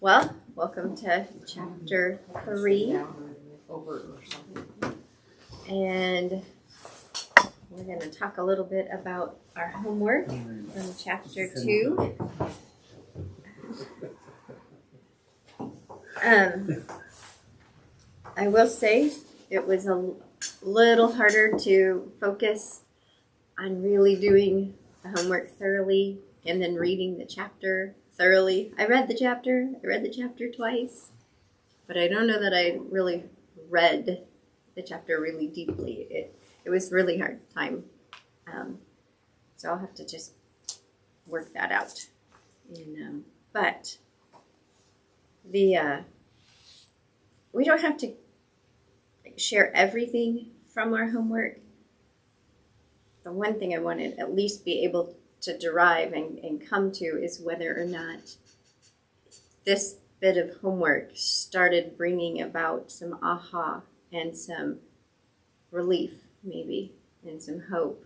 Well, welcome to chapter 3. And we're going to talk a little bit about our homework from chapter 2. I will say it was a little harder to focus on really doing the homework thoroughly and then reading the chapter thoroughly. I read the chapter twice, but I don't know that I really read the chapter really deeply. It was really hard time. So I'll have to just work that out. But we don't have to share everything from our homework. The one thing I want to at least be able to derive and come to is whether or not this bit of homework started bringing about some aha and some relief, maybe, and some hope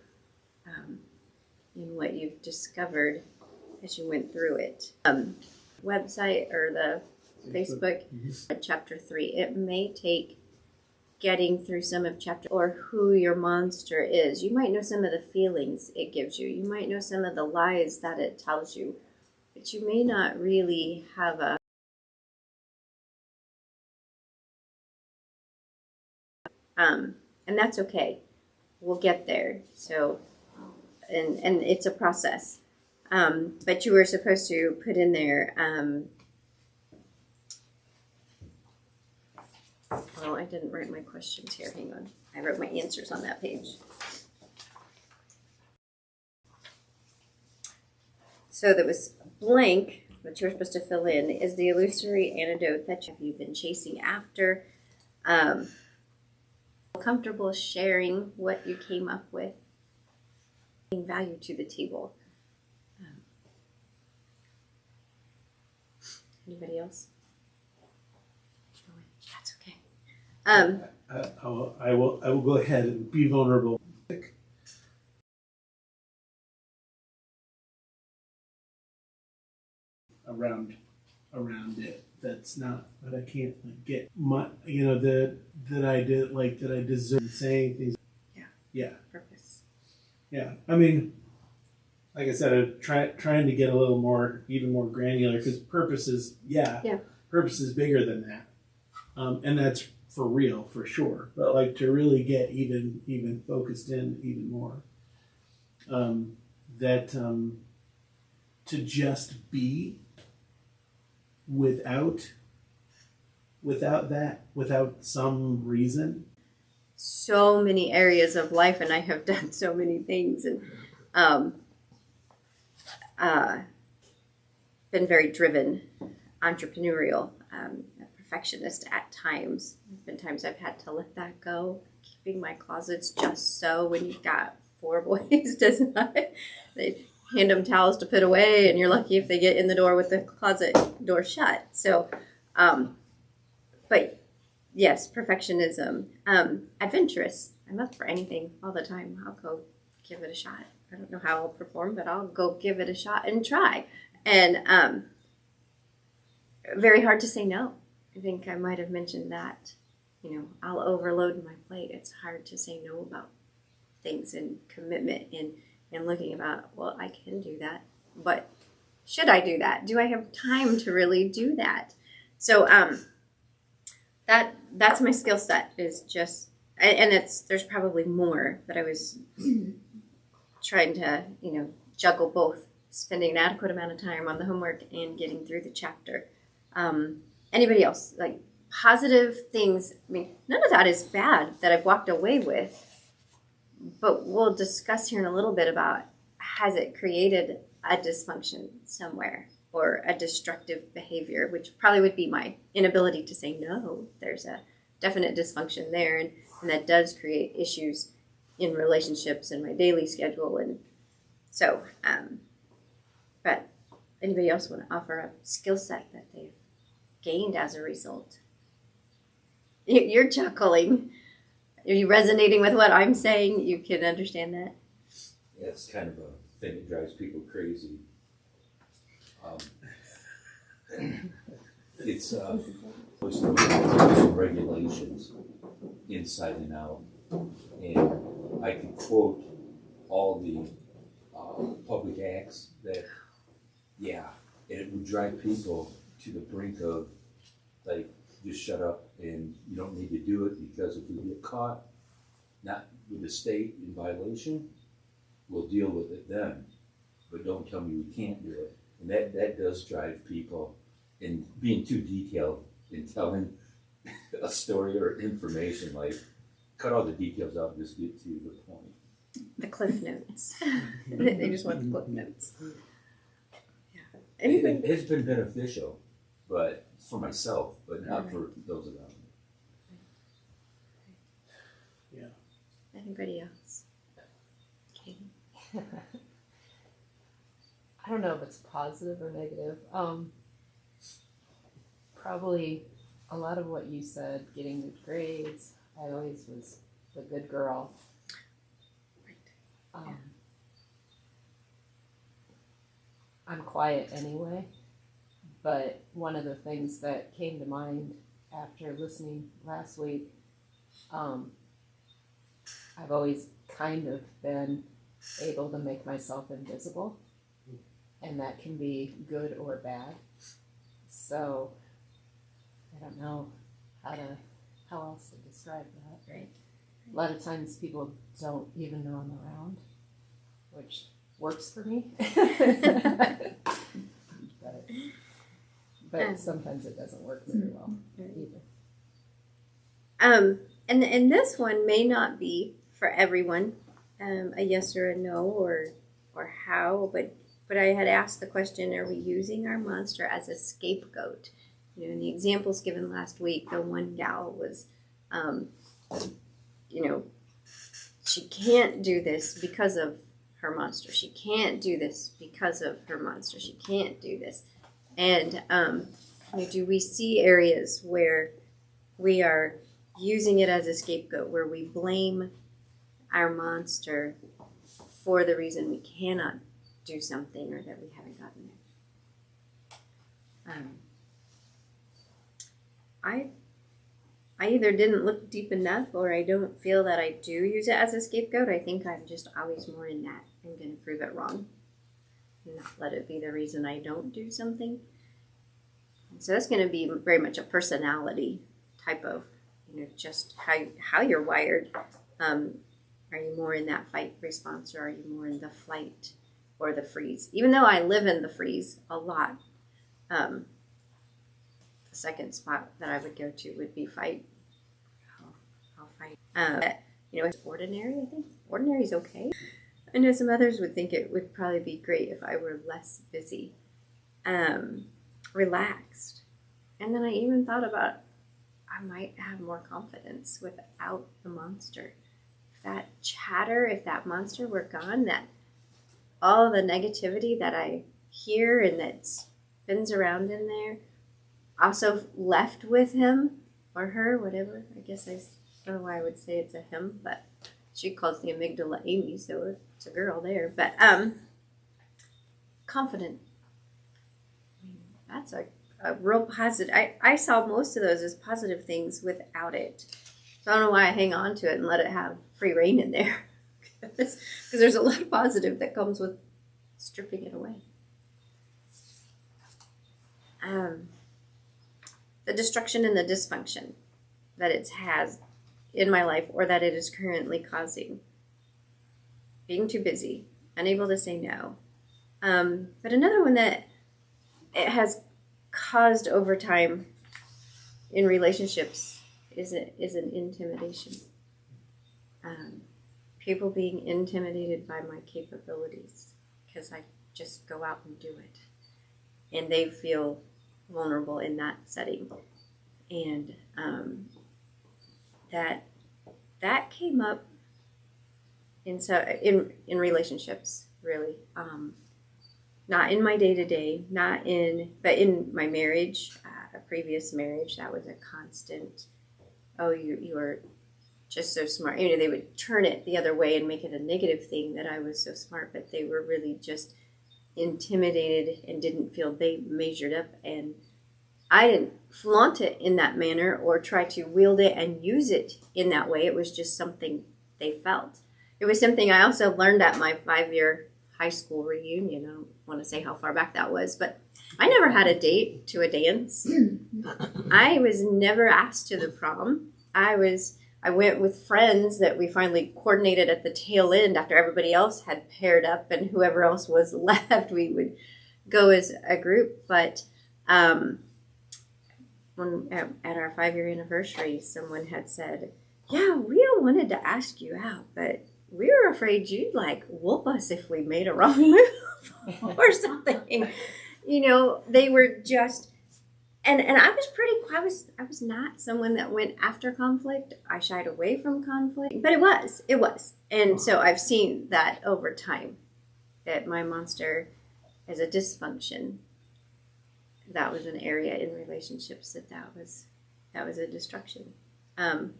in what you've discovered as you went through it. Website or the Facebook, chapter 3. It may take getting through some of chapter or who your monster is. You might know some of the feelings it gives you. You might know some of the lies that it tells you, but you may not really have a and that's okay. We'll get there. So and it's a process. But you were supposed to put in there well, I didn't write my questions here. Hang on. I wrote my answers on that page. So there was blank, that you were supposed to fill in, is the illusory antidote that you've been chasing after. Comfortable sharing what you came up with, bringing value to the table. Anybody else? That's okay. I will go ahead and be vulnerable. Around it. That's not that I can't get my that I deserve saying things. Yeah. Purpose. Yeah. I mean, like I said, I'm trying to get a little more, even more granular because purpose is purpose is bigger than that, and that's for real, for sure. But like to really get even focused in even more, to just be without some reason. So many areas of life, and I have done so many things, and been very driven, entrepreneurial, a perfectionist at times. There's been times I've had to let that go. Keeping my closets just so when you've got 4 boys does not. They hand them towels to put away, and you're lucky if they get in the door with the closet door shut. So, but yes, perfectionism. Adventurous. I'm up for anything all the time. I'll go give it a shot. I don't know how I'll perform, but I'll go give it a shot and try. And very hard to say no. I think I might have mentioned that. I'll overload my plate. It's hard to say no about things and commitment and looking about, well, I can do that, but should I do that? Do I have time to really do that? So that's my skill set, is just, and there's probably more, but I was trying to juggle both, spending an adequate amount of time on the homework and getting through the chapter. Anybody else, like positive things? I mean, none of that is bad that I've walked away with, but we'll discuss here in a little bit about, has it created a dysfunction somewhere or a destructive behavior, which probably would be my inability to say no. There's a definite dysfunction there, and that does create issues in relationships and my daily schedule. And so, but anybody else want to offer a skill set that they've gained as a result? You're chuckling. Are you resonating with what I'm saying? You can understand that? Yeah, it's kind of a thing that drives people crazy. it's there's some regulations inside and out, and I can quote all the public acts that, yeah, and it would drive people to the brink of like, just shut up and you don't need to do it, because if we get caught, not with the state in violation, we'll deal with it then. But don't tell me we can't do it. And that does drive people in being too detailed in telling a story or information. Like, cut all the details out and just get to the point. The cliff notes. They just want the cliff notes. Yeah. It has been beneficial, but for myself, but not for those around me. Yeah. Anybody else? Katie? I don't know if it's positive or negative. Probably a lot of what you said, getting good grades. I always was the good girl. Right. I'm quiet anyway, but one of the things that came to mind after listening last week, I've always kind of been able to make myself invisible, and that can be good or bad. So I don't know how else to describe that. Right. A lot of times people don't even know I'm around, which works for me. but sometimes it doesn't work very well either. And this one may not be for everyone, a yes or a no or how, but I had asked the question, are we using our monster as a scapegoat? You know, in the examples given last week, the one gal was, she can't do this because of her monster. She can't do this because of her monster. She can't do this. And do we see areas where we are using it as a scapegoat, where we blame our monster for the reason we cannot do something or that we haven't gotten there? I either didn't look deep enough, or I don't feel that I do use it as a scapegoat. I think I'm just always more in that I'm going to prove it wrong and not let it be the reason I don't do something. And so that's going to be very much a personality type of, just how you're wired. Are you more in that fight response, or are you more in the flight or the freeze? Even though I live in the freeze a lot, the second spot that I would go to would be fight. I'll fight. It's ordinary, I think. Ordinary is okay. I know some others would think it would probably be great if I were less busy, relaxed. And then I even thought about I might have more confidence without the monster. If that chatter, if that monster were gone, that all the negativity that I hear and that spins around in there, also left with him or her, whatever. I guess I don't know why I would say it's a him, but she calls the amygdala Amy, so it's a girl there. But confident. I mean, that's a real positive. I saw most of those as positive things without it. So I don't know why I hang on to it and let it have free reign in there. Because there's a lot of positive that comes with stripping it away. The destruction and the dysfunction that it has in my life, or that it is currently causing. Being too busy, unable to say no. But another one that it has caused over time in relationships is an intimidation. People being intimidated by my capabilities because I just go out and do it. And they feel vulnerable in that setting. And that came up in relationships, really. Not in my day-to-day, but in my marriage, a previous marriage, that was a constant, you are just so smart. They would turn it the other way and make it a negative thing that I was so smart, but they were really just intimidated and didn't feel they measured up. And I didn't flaunt it in that manner or try to wield it and use it in that way. It was just something they felt. It was something I also learned at my 5-year high school reunion. I don't want to say how far back that was, but I never had a date to a dance. I was never asked to the prom. I went with friends that we finally coordinated at the tail end after everybody else had paired up, and whoever else was left, we would go as a group. But when at our 5-year anniversary, someone had said, "Yeah, we all wanted to ask you out, but we were afraid you'd like whoop us if we made a wrong move or something." They were just, and I was not someone that went after conflict. I shied away from conflict, but it was. And so I've seen that over time, that my monster is a dysfunction. That was an area in relationships that was a destruction. I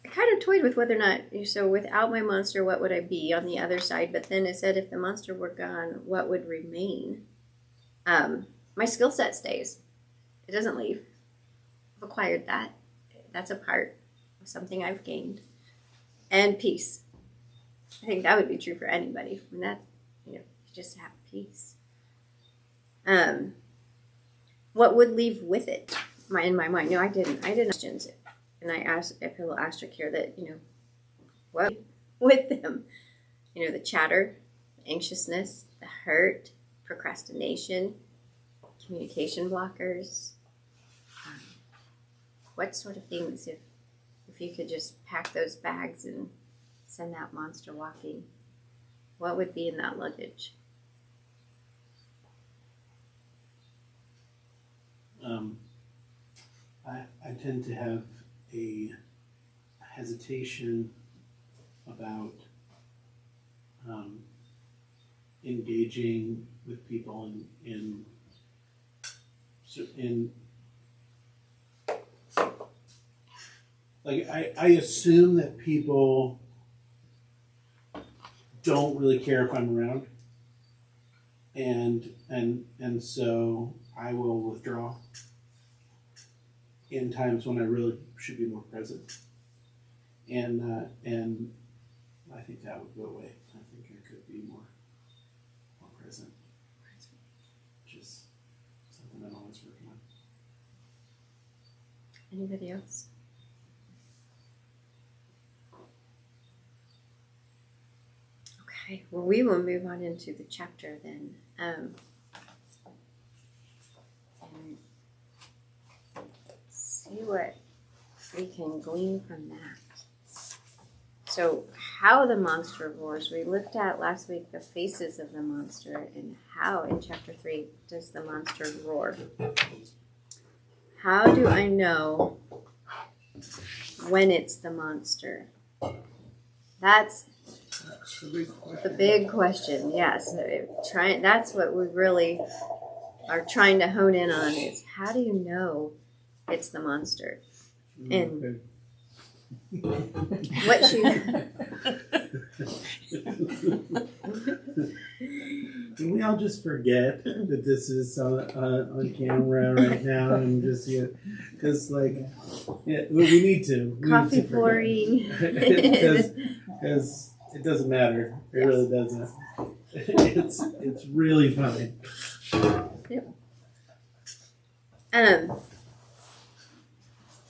kind of toyed with whether or not, so without my monster, what would I be on the other side? But then it said, if the monster were gone, what would remain? My skill set stays. It doesn't leave. I've acquired that. That's a part of something I've gained. And peace. I think that would be true for anybody. And that's, just have peace. What would leave with it? In my mind. No, I didn't questions it. And I put a little asterisk here that, what with them? The chatter, the anxiousness, the hurt, procrastination, communication blockers. What sort of things, if you could just pack those bags and send that monster walking, what would be in that luggage? I tend to have a hesitation about engaging with people in like I assume that people don't really care if I'm around, and so I will withdraw in times when I really should be more present, and I think that would go away. I think I could be more present, which is something I'm always working on. Anybody else? Okay, well, we will move on into the chapter then. And see what we can glean from that. So, how the monster roars. We looked at last week the faces of the monster, and how in chapter 3 does the monster roar. How do I know when it's the monster? That's the big question. Yes, that's what we really are trying to hone in on, is how do you know it's the monster? And what Can we all just forget that this is on camera right now and just because we need to coffee pouring, because it doesn't matter. It really doesn't. It's really fine. Yep.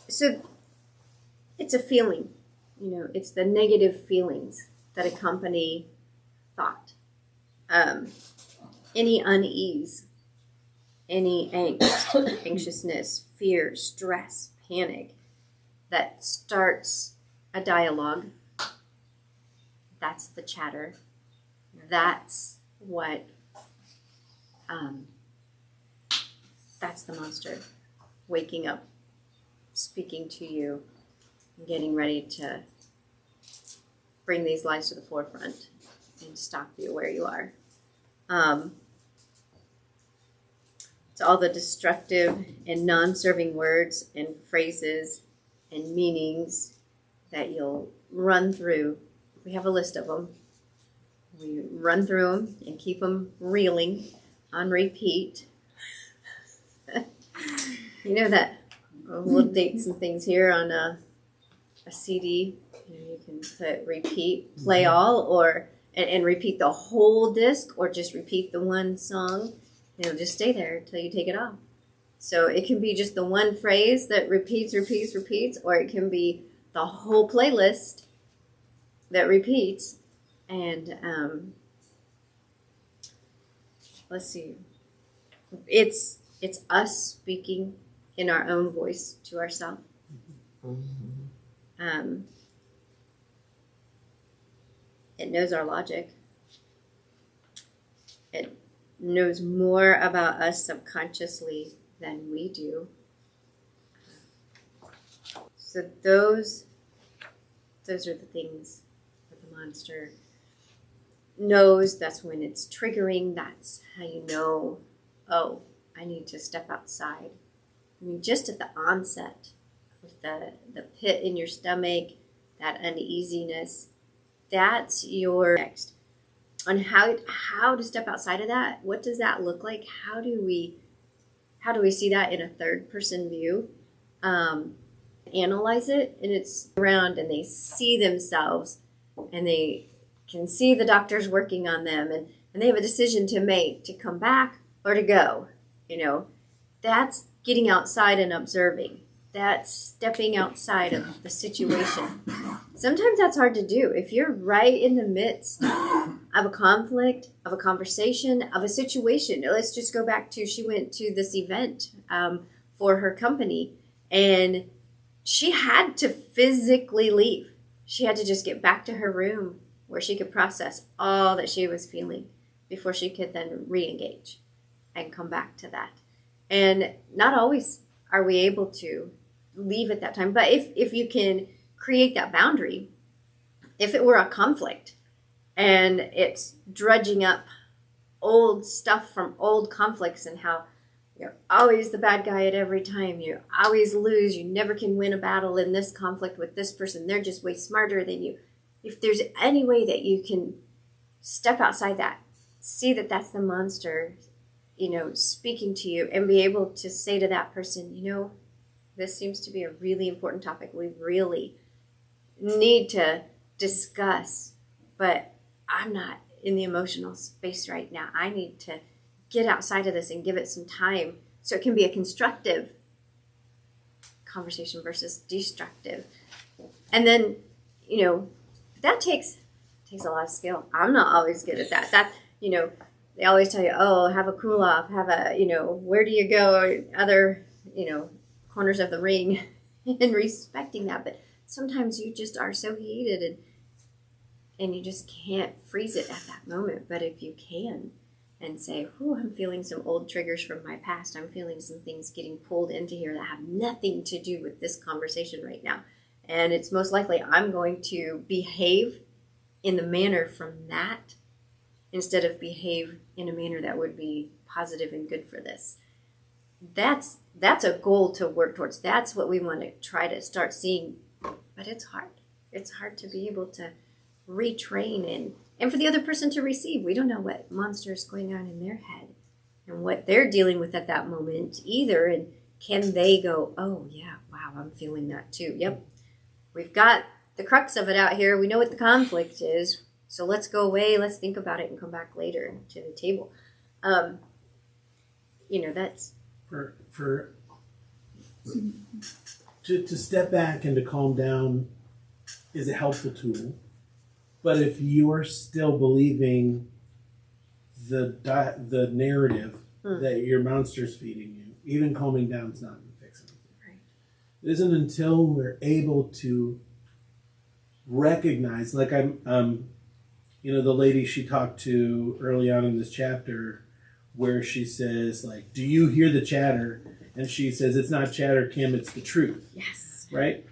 So it's a feeling, it's the negative feelings that accompany thought. Any unease, any angst, anxiousness, fear, stress, panic that starts a dialogue, that's the chatter. That's what, that's the monster waking up, speaking to you, getting ready to bring these lies to the forefront and stop you where you are. It's all the destructive and non-serving words and phrases and meanings that you'll run through. We have a list of them. We run through them and keep them reeling on repeat. You know that we'll date some things here on a CD. You can put repeat, play all, or and repeat the whole disc, or just repeat the one song. It'll just stay there until you take it off. So it can be just the one phrase that repeats, or it can be the whole playlist that repeats. And let's see, it's us speaking in our own voice to ourselves. It knows our logic. It knows more about us subconsciously than we do. So those are the things that the monster knows. That's when it's triggering. That's how you know, oh, I need to step outside. I mean, just at the onset, with the pit in your stomach, that uneasiness, that's your next. On how to step outside of that, what does that look like? How do we see that in a third person view? Analyze it, and it's around, and they see themselves, and they can see the doctors working on them, and they have a decision to make, to come back or to go. That's getting outside and observing. That's stepping outside of the situation. Sometimes that's hard to do. If you're right in the midst of a conflict, of a conversation, of a situation. Let's just go back to, she went to this event for her company, and she had to physically leave. She had to just get back to her room where she could process all that she was feeling before she could then re-engage and come back to that. And not always are we able to leave at that time. But if you can create that boundary, if it were a conflict and it's drudging up old stuff from old conflicts and how you're always the bad guy at every time, you always lose, you never can win a battle in this conflict with this person, they're just way smarter than you. If there's any way that you can step outside that, see that that's the monster, speaking to you, and be able to say to that person, this seems to be a really important topic. We really need to discuss, but I'm not in the emotional space right now. I need to get outside of this and give it some time so it can be a constructive conversation versus destructive. And then, that takes a lot of skill. I'm not always good at that. They always tell you, oh, have a cool off, have a, where do you go, other, corners of the ring, and respecting that. But sometimes you just are so heated and you just can't freeze it at that moment. But if you can and say, I'm feeling some old triggers from my past, I'm feeling some things getting pulled into here that have nothing to do with this conversation right now. And it's most likely I'm going to behave in the manner from that instead of behave in a manner that would be positive and good for this. That's a goal to work towards. That's what we want to try to start seeing. But it's hard. It's hard to be able to retrain and for the other person to receive. We don't know what monster is going on in their head and what they're dealing with at that moment either. And can they go, oh, yeah, wow, I'm feeling that too. Yep. We've got the crux of it out here. We know what the conflict is. So let's go away. Let's think about it and come back later to the table. That's... To step back and to calm down is a helpful tool. But if you're still believing the narrative that your monster's feeding you, even calming down is not going to fix anything. Right. It isn't until we're able to recognize, like the lady she talked to early on in this chapter, where she says, like, do you hear the chatter? And she says, it's not chatter, Kim, it's the truth. Yes. Right?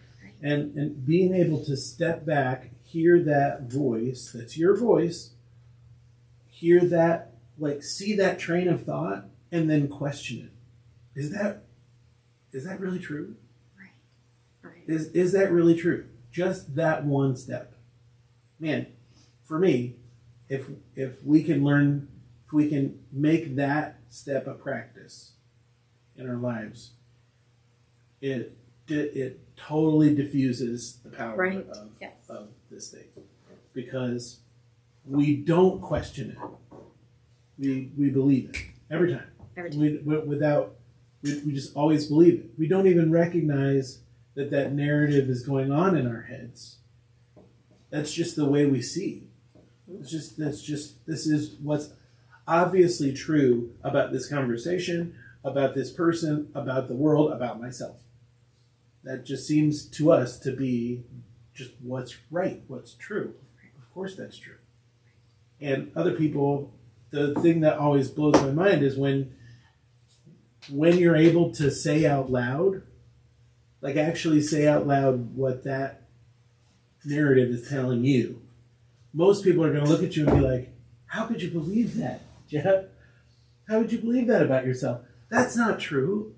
And being able to step back, hear that voice, that's your voice, hear that, like, see that train of thought, and then question it. Is that really true? Right. Is that really true? Just that one step. Man, for me, if we can learn, if we can make that step a practice in our lives, it totally diffuses the power Right. of this thing, because we don't question it. We believe it every time. Every time. We just always believe it. We don't even recognize that narrative is going on in our heads. That's just the way we see. This is what's obviously true about this conversation, about this person, about the world, about myself. That just seems to us to be just what's right, what's true. Of course that's true. And other people, the thing that always blows my mind is when you're able to say out loud, like actually say out loud what that narrative is telling you. Most people are going to look at you and be like, how could you believe that, Jeff? How would you believe that about yourself? That's not true.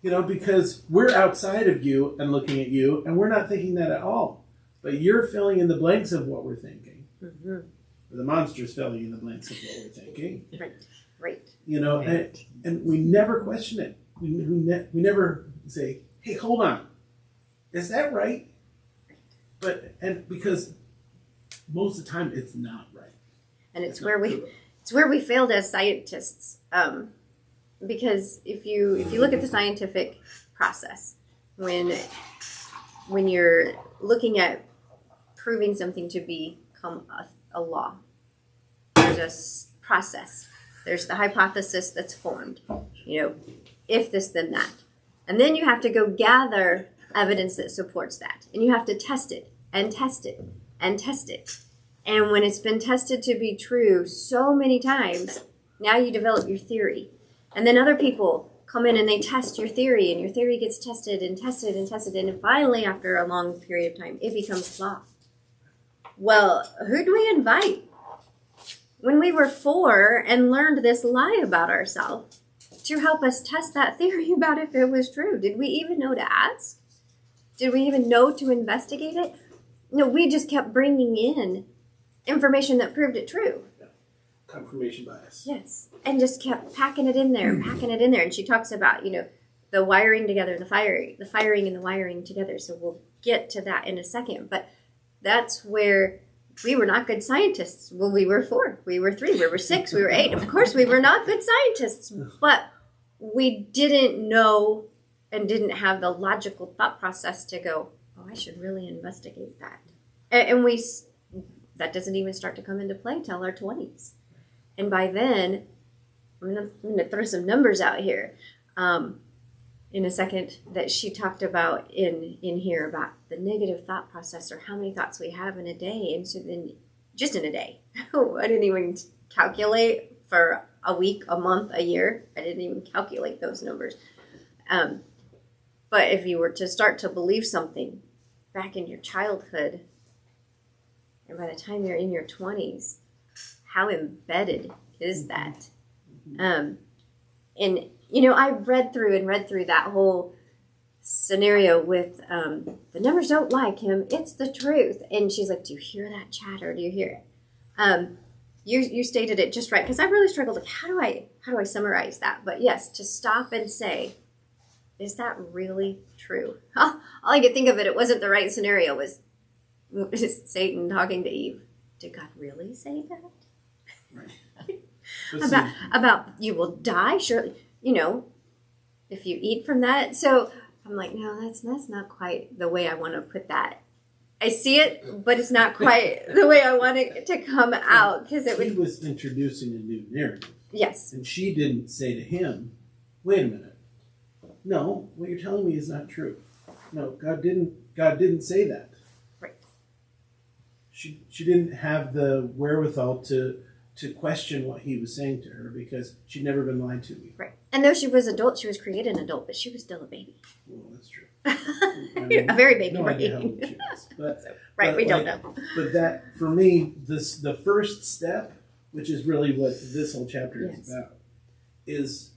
Because we're outside of you and looking at you, and we're not thinking that at all. But you're filling in the blanks of what we're thinking. Mm-hmm. Or the monster's filling in the blanks of what we're thinking. Right. And we never question it. We never say, hey, hold on. Is that right? And because most of the time it's not right. And it's where we failed as scientists. Because if you look at the scientific process, when you're looking at proving something to become a law, there's a process. There's the hypothesis that's formed. If this, then that. And then you have to go gather evidence that supports that. And you have to test it and test it and test it. And when it's been tested to be true so many times, now you develop your theory. And then other people come in and they test your theory, and your theory gets tested and tested and tested. And finally, after a long period of time, it becomes law. Well, who do we invite? When we were 4 and learned this lie about ourselves to help us test that theory about if it was true, did we even know to ask? Did we even know to investigate it? No, we just kept bringing in information that proved it true. Confirmation bias. Yes. And just kept packing it in there. And she talks about, the wiring together, the firing and the wiring together. So we'll get to that in a second. But that's where we were not good scientists. Well, we were 4, we were 3, we were 6, we were 8. Of course, we were not good scientists. But we didn't know and didn't have the logical thought process to go, I should really investigate that. And that doesn't even start to come into play till our 20s. And by then, I'm going to throw some numbers out here in a second that she talked about in here about the negative thought process, or how many thoughts we have in a day. And so then, just in a day, I didn't even calculate for a week, a month, a year. I didn't even calculate those numbers. But if you were to start to believe something back in your childhood, and by the time you're in your 20s, how embedded is that? And I read through that whole scenario with the numbers don't lie, Kim. It's the truth. And she's like, do you hear that chatter? Do you hear it? You stated it just right, because I really struggled. Like, how do I summarize that? But yes, to stop and say, is that really true? All I could think of it wasn't the right scenario. Was Satan talking to Eve? Did God really say that? Right. about you will die, surely, if you eat from that. So I'm like, no, that's not quite the way I want to put that. I see it, but it's not quite the way I want it to come out, because he was introducing a new narrative. Yes. And she didn't say to him, wait a minute. No, what you're telling me is not true. No, God didn't say that. Right. She didn't have the wherewithal to question what he was saying to her, because she'd never been lied to before. Right. And though she was adult, she was created an adult, but she was still a baby. Well, that's true. A very baby no brain. idea how old she was. But we don't know. But that, for me, the first step, which is really what this whole chapter is about, is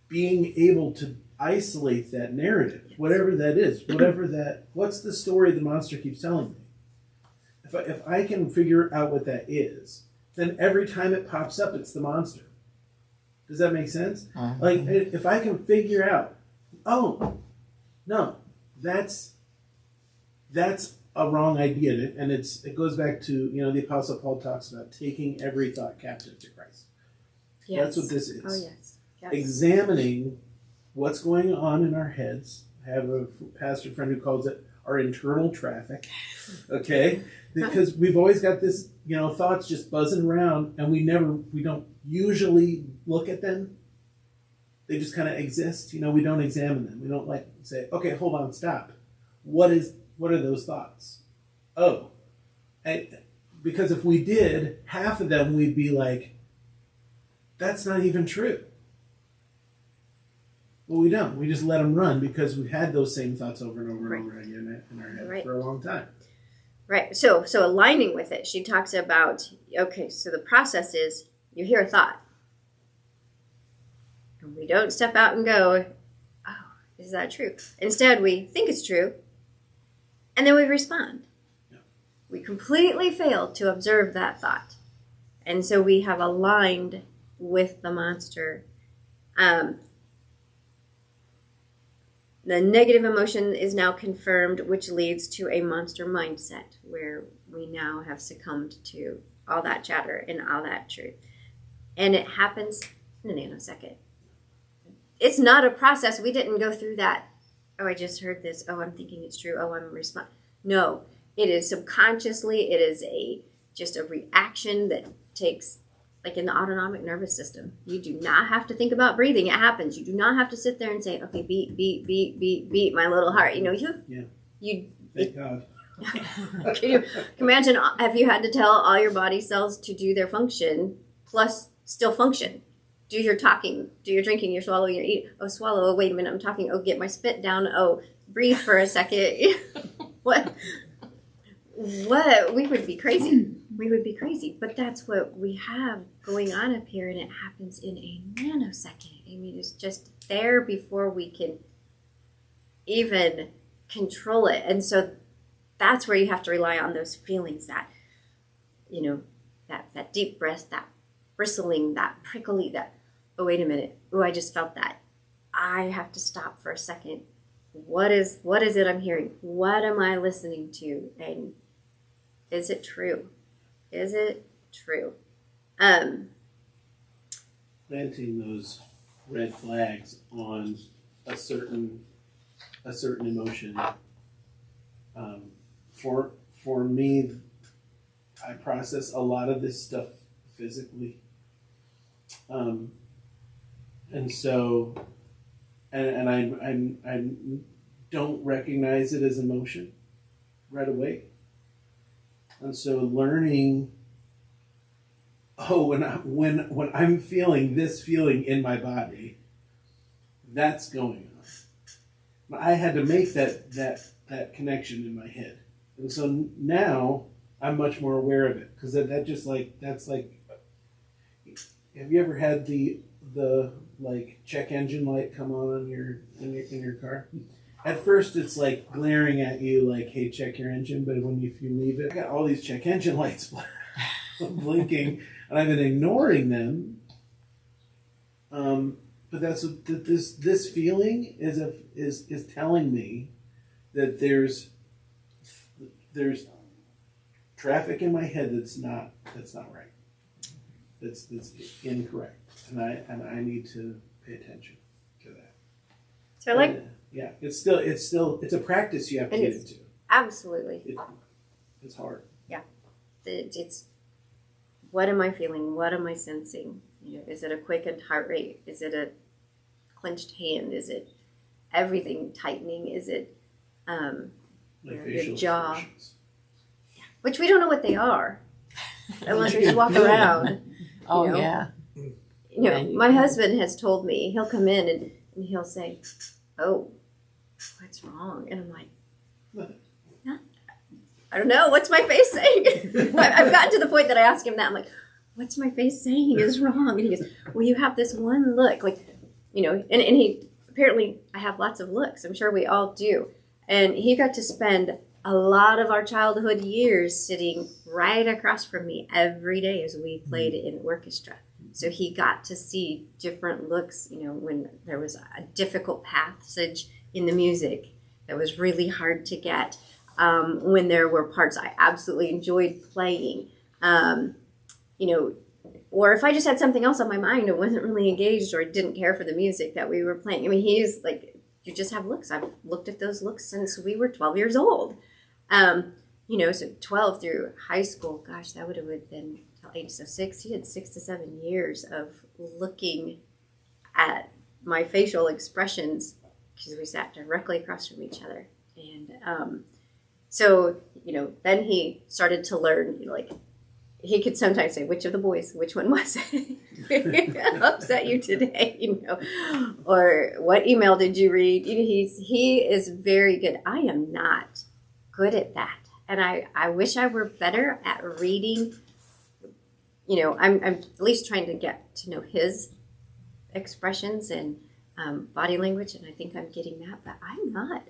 being able to isolate that narrative, whatever that is, what's the story the monster keeps telling me. if I can figure out what that is, then every time it pops up, it's the monster. Does that make sense? Like, if I can figure out, oh, no, that's a wrong idea, and it goes back to, the Apostle Paul talks about taking every thought captive to Christ. Yes. That's what this is. Oh, yes. Yes. Examining what's going on in our heads. I have a pastor friend who calls it our internal traffic. Okay? Because we've always got this, thoughts just buzzing around, and we don't usually look at them. They just kind of exist. We don't examine them. We don't say, okay, hold on, stop. What are those thoughts? Oh. Because if we did, half of them we'd be like, that's not even true. Well, we don't. We just let them run because we've had those same thoughts over and over and over again in our head for a long time. Right. So aligning with it, she talks about, okay, so the process is you hear a thought. And we don't step out and go, oh, is that true? Instead, we think it's true, and then we respond. Yeah. We completely fail to observe that thought. And so we have aligned with the monster. The negative emotion is now confirmed, which leads to a monster mindset where we now have succumbed to all that chatter and all that truth. And it happens in a nanosecond. It's not a process. We didn't go through that. Oh, I just heard this. Oh, I'm thinking it's true. Oh, I'm responding. No, it is subconsciously. It is just a reaction that takes, like in the autonomic nervous system. You do not have to think about breathing. It happens. You do not have to sit there and say, okay, beat, beat, beat, beat, beat, my little heart. Thank God. Can you imagine if you had to tell all your body cells to do their function plus still function? Do your talking, do your drinking, your swallowing, your eating. Oh, swallow. Oh, wait a minute. I'm talking. Oh, get my spit down. Oh, breathe for a second. What? We would be crazy. We would be crazy. But that's what we have going on up here, and it happens in a nanosecond. I mean, it's just there before we can even control it. And so that's where you have to rely on those feelings that, that deep breath, that bristling, that prickly, that, oh, wait a minute. Oh, I just felt that. I have to stop for a second. What is it I'm hearing? What am I listening to? And is it true? Is it true? Planting those red flags on a certain emotion. For me, I process a lot of this stuff physically, and so, and I don't recognize it as emotion right away. And so learning, when I'm feeling this feeling in my body, that's going on. I had to make that connection in my head. And so now I'm much more aware of it, because that's like, have you ever had the check engine light come on in your car? At first, it's like glaring at you, like, "Hey, check your engine." But if you leave it, I got all these check engine lights blinking, and I've been ignoring them. But that's what this feeling is telling me, that there's traffic in my head that's not right. That's incorrect, and I need to pay attention to that. So yeah, it's a practice you have to get into. Absolutely. It's hard. Yeah. It's what am I feeling? What am I sensing? Is it a quickened heart rate? Is it a clenched hand? Is it everything tightening? Is it your jaw? Expressions. Which we don't know what they are unless we just walk around. Oh, yeah. My husband has told me, he'll come in and he'll say, "Oh, what's wrong?" And I'm like, I don't know. What's my face saying? I've gotten to the point that I ask him that. I'm like, what's my face saying is wrong? And he goes, well, you have this one look. And he, apparently I have lots of looks. I'm sure we all do. And he got to spend a a lot of our childhood years sitting right across from me every day as we played in orchestra. So he got to see different looks, when there was a difficult passage in the music that was really hard to get, when there were parts I absolutely enjoyed playing, or if I just had something else on my mind and wasn't really engaged or didn't care for the music that we were playing. I mean, he's like, you just have looks. I've looked at those looks since we were 12 years old. So 12 through high school, gosh, that would have been till age so 6. He had 6 to 7 years of looking at my facial expressions because we sat directly across from each other. And then he started to learn, he could sometimes say, which of the boys, which one was it? Upset you today, or what email did you read? He is very good. I am not good at that. And I wish I were better at reading. I'm at least trying to get to know his expressions and body language. And I think I'm getting that, but I'm not.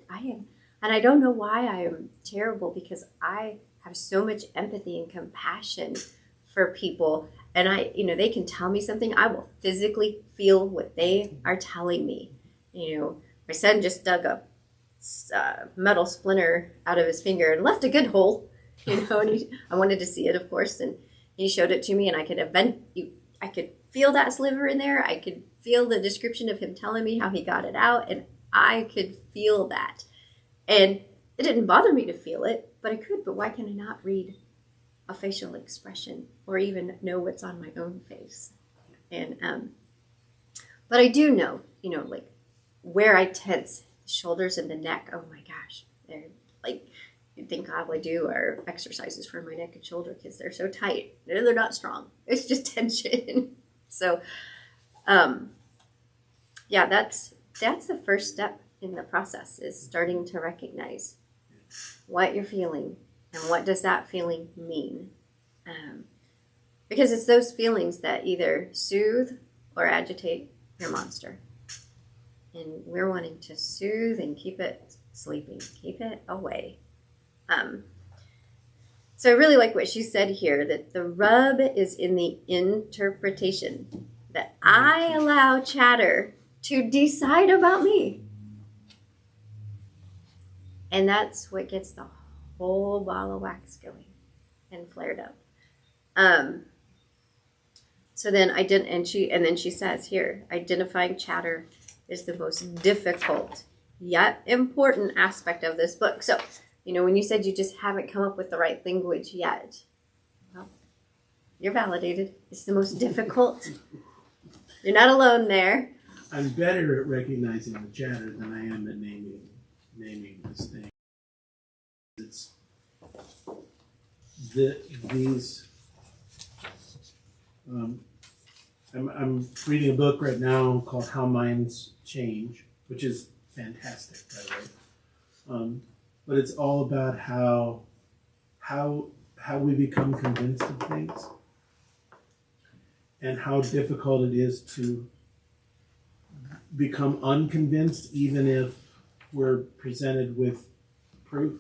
And I don't know why I am terrible, because I have so much empathy and compassion for people, and they can tell me something, I will physically feel what they are telling me. My son just dug a metal splinter out of his finger and left a good hole, and I wanted to see it, of course, and he showed it to me, and I could feel that sliver in there. I could feel the description of him telling me how he got it out, and I could feel that, and it didn't bother me to feel it, but I could. But why can I not read a facial expression or even know what's on my own face? And but I do know, where I tense the shoulders and the neck. Oh my gosh, they're you'd think all I do are exercises for my neck and shoulder because they're so tight. They're not strong. It's just tension. So, that's the first step in the process, is starting to recognize what you're feeling and what does that feeling mean, because it's those feelings that either soothe or agitate your monster, and we're wanting to soothe and keep it sleeping, keep it away. So I really like what she said here, that the rub is in the interpretation, that I allow chatter to decide about me. And that's what gets the whole ball of wax going and flared up. So then then she says here, identifying chatter is the most difficult yet important aspect of this book. So, when you said you just haven't come up with the right language yet, well, you're validated. It's the most difficult. You're not alone there. I'm better at recognizing the chatter than I am at naming this thing. It's these. I'm reading a book right now called How Minds Change, which is fantastic, by the way. But it's all about how we become convinced of things, and how difficult it is to become unconvinced, even if we're presented with proof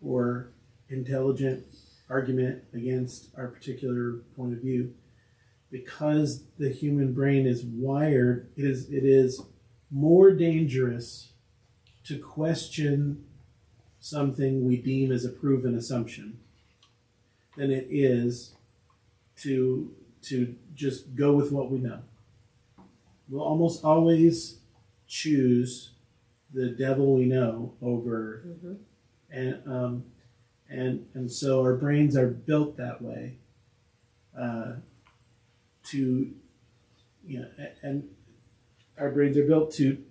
or intelligent argument against our particular point of view. Because the human brain is wired, it is more dangerous to question something we deem as a proven assumption than it is to just go with what we know. We'll almost always choose the devil we know over, and so our brains are built that way, and our brains are built to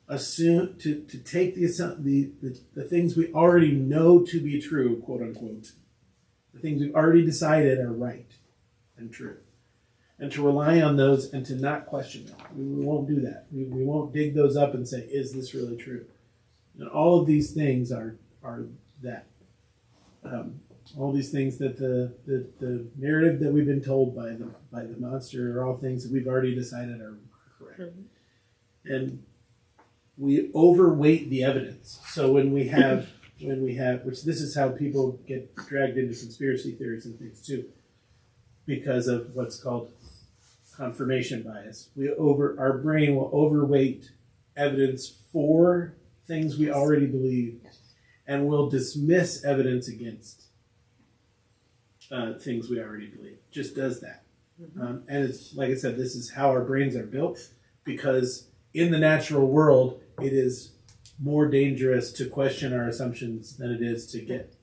assume, to take the things we already know to be true, quote unquote, the things we've already decided are right and true, and to rely on those and to not question them. We won't do that. We won't dig those up and say, is this really true? And all of these things are that. All these things that the narrative that we've been told by the monster are all things that we've already decided are correct. Mm-hmm. And we overweight the evidence. So when we have when we have, which this is how people get dragged into conspiracy theories and things too, because of what's called confirmation bias. Our brain will overweight evidence for things we already believe, and will dismiss evidence against things we already believe. Just does that. And it's like I said, this is how our brains are built, because in the natural world, it is more dangerous to question our assumptions than it is to get.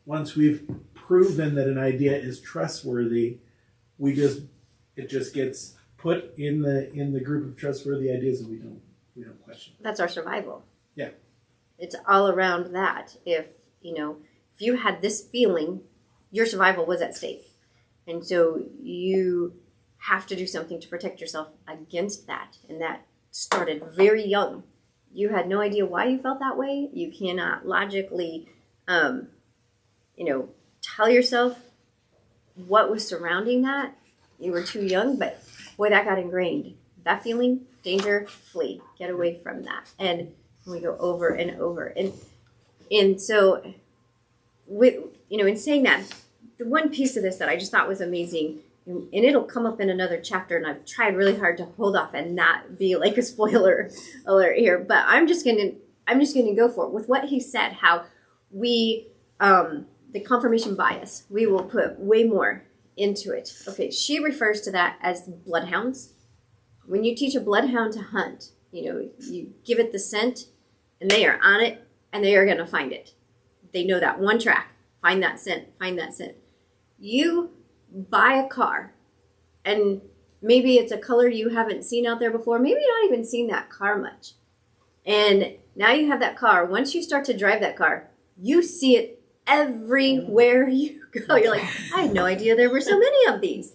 Once we've proven that an idea is trustworthy, it just gets put in the group of trustworthy ideas, and we don't question it. That's our survival. Yeah. It's all around that. If you had this feeling, your survival was at stake. And so you have to do something to protect yourself against that. And that started very young. You had no idea why you felt that way. You cannot logically, tell yourself what was surrounding that. You were too young, but boy, that got ingrained. That feeling, danger, flee, get away from that. And we go over and over. And so, in saying that, the one piece of this that I just thought was amazing, and it'll come up in another chapter, and I've tried really hard to hold off and not be like a spoiler alert here, but I'm just gonna go for it with what he said. How we the confirmation bias, we will put way more into it. Okay, she refers to that as bloodhounds. When you teach a bloodhound to hunt, you give it the scent, and they are on it, and they are going to find it. They know that one track. Find that scent. Find that scent. You buy a car, and maybe it's a color you haven't seen out there before. Maybe you've not even seen that car much. And now you have that car. Once you start to drive that car, you see it everywhere you go. You're like, I had no idea there were so many of these.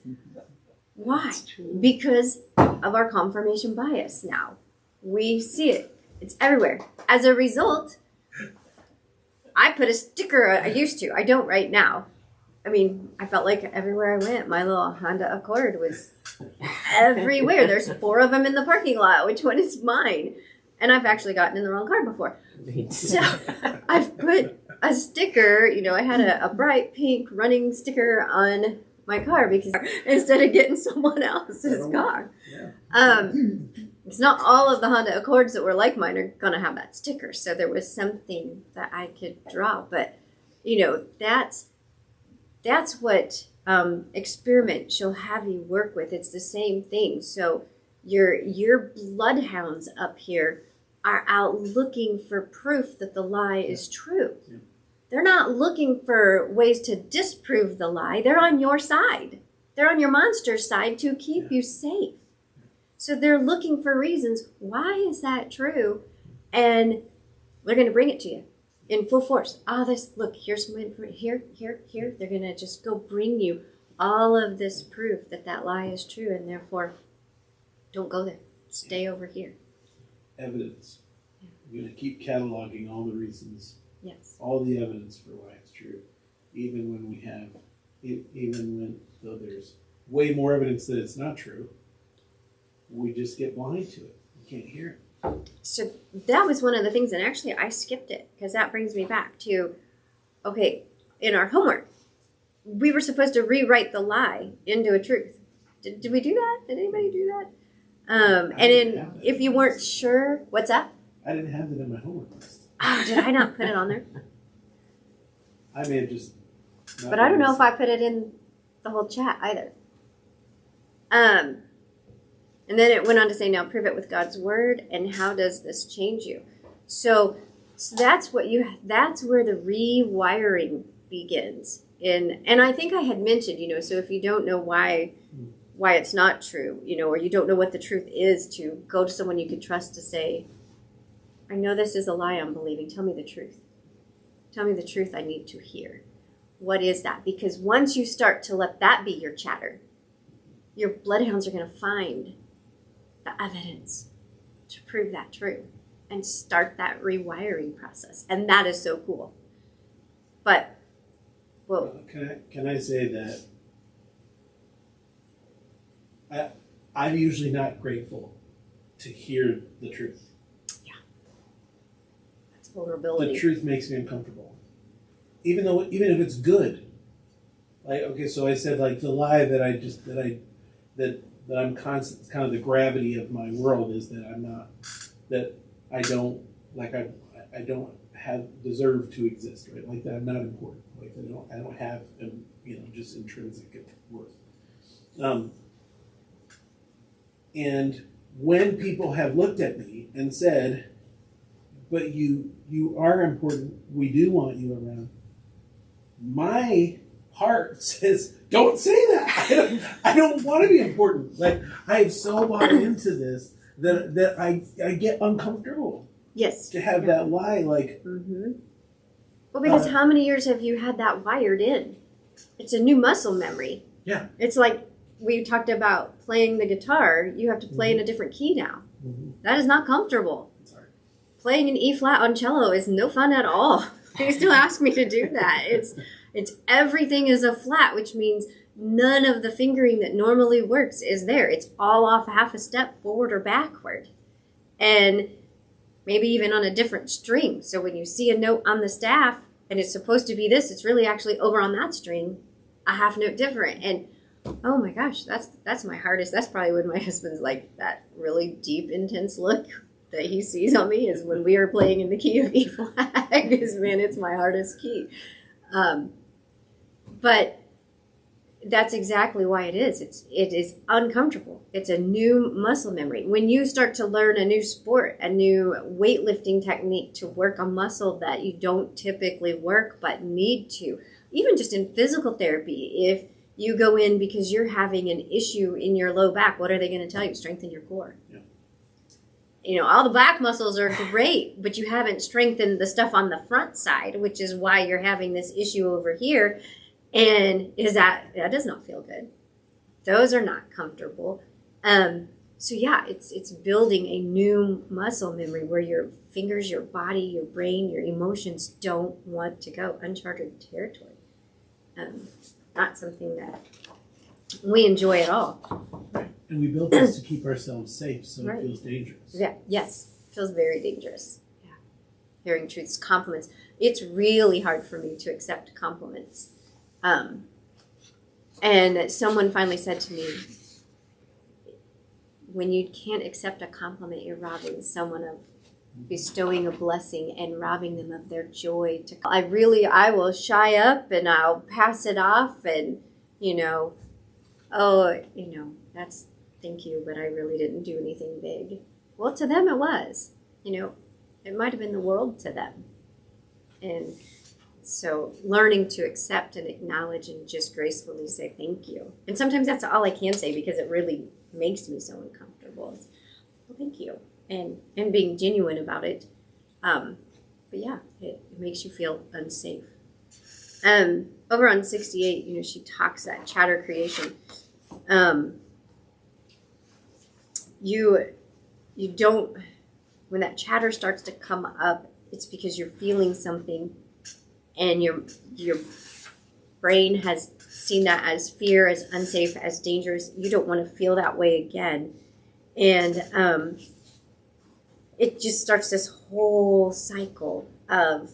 Why? Because of our confirmation bias now. We see it. It's everywhere. As a result, I put a sticker, I used to, I don't right now. I mean, I felt like everywhere I went, my little Honda Accord was everywhere. There's 4 of them in the parking lot. Which one is mine? And I've actually gotten in the wrong car before. So I've put a sticker, I had a bright pink running sticker on my car because instead of getting someone else's car. Yeah. It's not all of the Honda Accords that were like mine are going to have that sticker. So there was something that I could draw. But, that's what experiment shall have you work with. It's the same thing. So your bloodhounds up here are out looking for proof that the lie is true. Yeah. They're not looking for ways to disprove the lie. They're on your side. They're on your monster's side to keep you safe. So they're looking for reasons. Why is that true? And they're going to bring it to you in full force. Here's some information. Here. They're going to just go bring you all of this proof that lie is true, and therefore, don't go there. Stay over here. Evidence. Yeah. You're going to keep cataloging all the reasons. Yes. All the evidence for why it's true. Even though there's way more evidence that it's not true, we just get blind to it. You can't hear it. So that was one of the things, and actually I skipped it because that brings me back to, in our homework, we were supposed to rewrite the lie into a truth. Did we do that? Did anybody do that? If you weren't sure, what's that? I didn't have it in my homework list. Oh, did I not put it on there? I may have just. But I don't know if I put it in the whole chat either. And then it went on to say, now prove it with God's word, and how does this change you? So that's where the rewiring begins. And I think I had mentioned, so if you don't know why it's not true, or you don't know what the truth is, to go to someone you can trust to say, I know this is a lie I'm believing. Tell me the truth. Tell me the truth I need to hear. What is that? Because once you start to let that be your chatter, your bloodhounds are going to find the evidence to prove that true and start that rewiring process. And that is so cool. But, can I say that I'm usually not grateful to hear the truth. Yeah. That's the vulnerability. truth makes me uncomfortable. Even if it's good. Like, okay, so I said, like, the lie that I'm constant, kind of the gravity of my world is that I don't have deserve to exist, right? Like that I'm not important. Like I don't have just intrinsic worth. And when people have looked at me and said, but you are important, we do want you around, my heart says, don't say that. I don't want to be important. Like, I have so bought into this that I get uncomfortable. Yes. To have that lie, like. Mm-hmm. Well, because how many years have you had that wired in? It's a new muscle memory. Yeah. It's like we talked about playing the guitar. You have to play in a different key now. Mm-hmm. That is not comfortable. Sorry. Playing an E flat on cello is no fun at all. They still ask me to do that. It's everything is a flat, which means none of the fingering that normally works is there. It's all off half a step forward or backward. And maybe even on a different string. So when you see a note on the staff and it's supposed to be this, it's really actually over on that string, a half note different. And oh my gosh, that's my hardest. That's probably when my husband's like, that really deep, intense look that he sees on me is when we are playing in the key of E flat. Because man, it's my hardest key. But that's exactly why it is. It is uncomfortable. It's a new muscle memory. When you start to learn a new sport, a new weightlifting technique to work a muscle that you don't typically work but need to, even just in physical therapy, if you go in because you're having an issue in your low back, what are they going to tell you? Strengthen your core. Yeah. All the back muscles are great, but you haven't strengthened the stuff on the front side, which is why you're having this issue over here. And that does not feel good. Those are not comfortable. So yeah, it's building a new muscle memory where your fingers, your body, your brain, your emotions don't want to go. Uncharted territory. Not something that we enjoy at all. And we built this to keep ourselves safe, so Right. It feels dangerous. Yeah. Yes. Feels very dangerous. Yeah. Hearing truths, compliments. It's really hard for me to accept compliments. And someone finally said to me, when you can't accept a compliment, you're robbing someone of bestowing a blessing and robbing them of their joy. I will shy up and I'll pass it off and, that's thank you, but I really didn't do anything big. Well, to them it was, it might have been the world to them. And so learning to accept and acknowledge and just gracefully say thank you. And sometimes that's all I can say because it really makes me so uncomfortable. It's, well, thank you. And being genuine about it. But yeah, it makes you feel unsafe. Over on 68, she talks that chatter creation. You don't, when that chatter starts to come up, it's because you're feeling something and your brain has seen that as fear, as unsafe, as dangerous. You don't want to feel that way again. And it just starts this whole cycle of,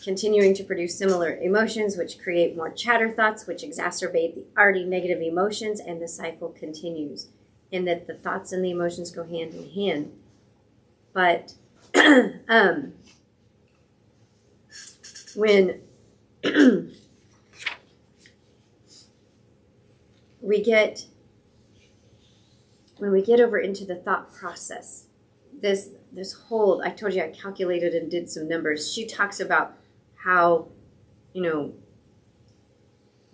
continuing to produce similar emotions, which create more chatter thoughts, which exacerbate the already negative emotions, and the cycle continues. And that the thoughts and the emotions go hand in hand. But when we get over into the thought process, this whole, I told you I calculated and did some numbers. She talks about how,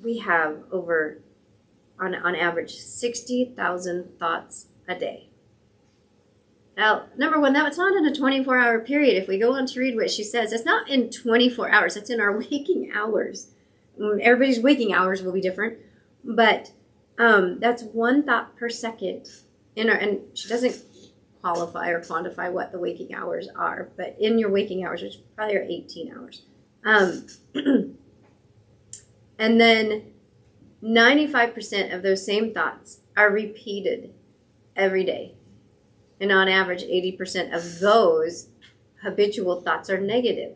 we have over, on average, 60,000 thoughts a day. Now, number one, that's not in a 24-hour period. If we go on to read what she says, it's not in 24 hours. It's in our waking hours. Everybody's waking hours will be different, but that's one thought per second. And she doesn't qualify or quantify what the waking hours are, but in your waking hours, which probably are 18 hours. And then 95% of those same thoughts are repeated every day. And on average, 80% of those habitual thoughts are negative.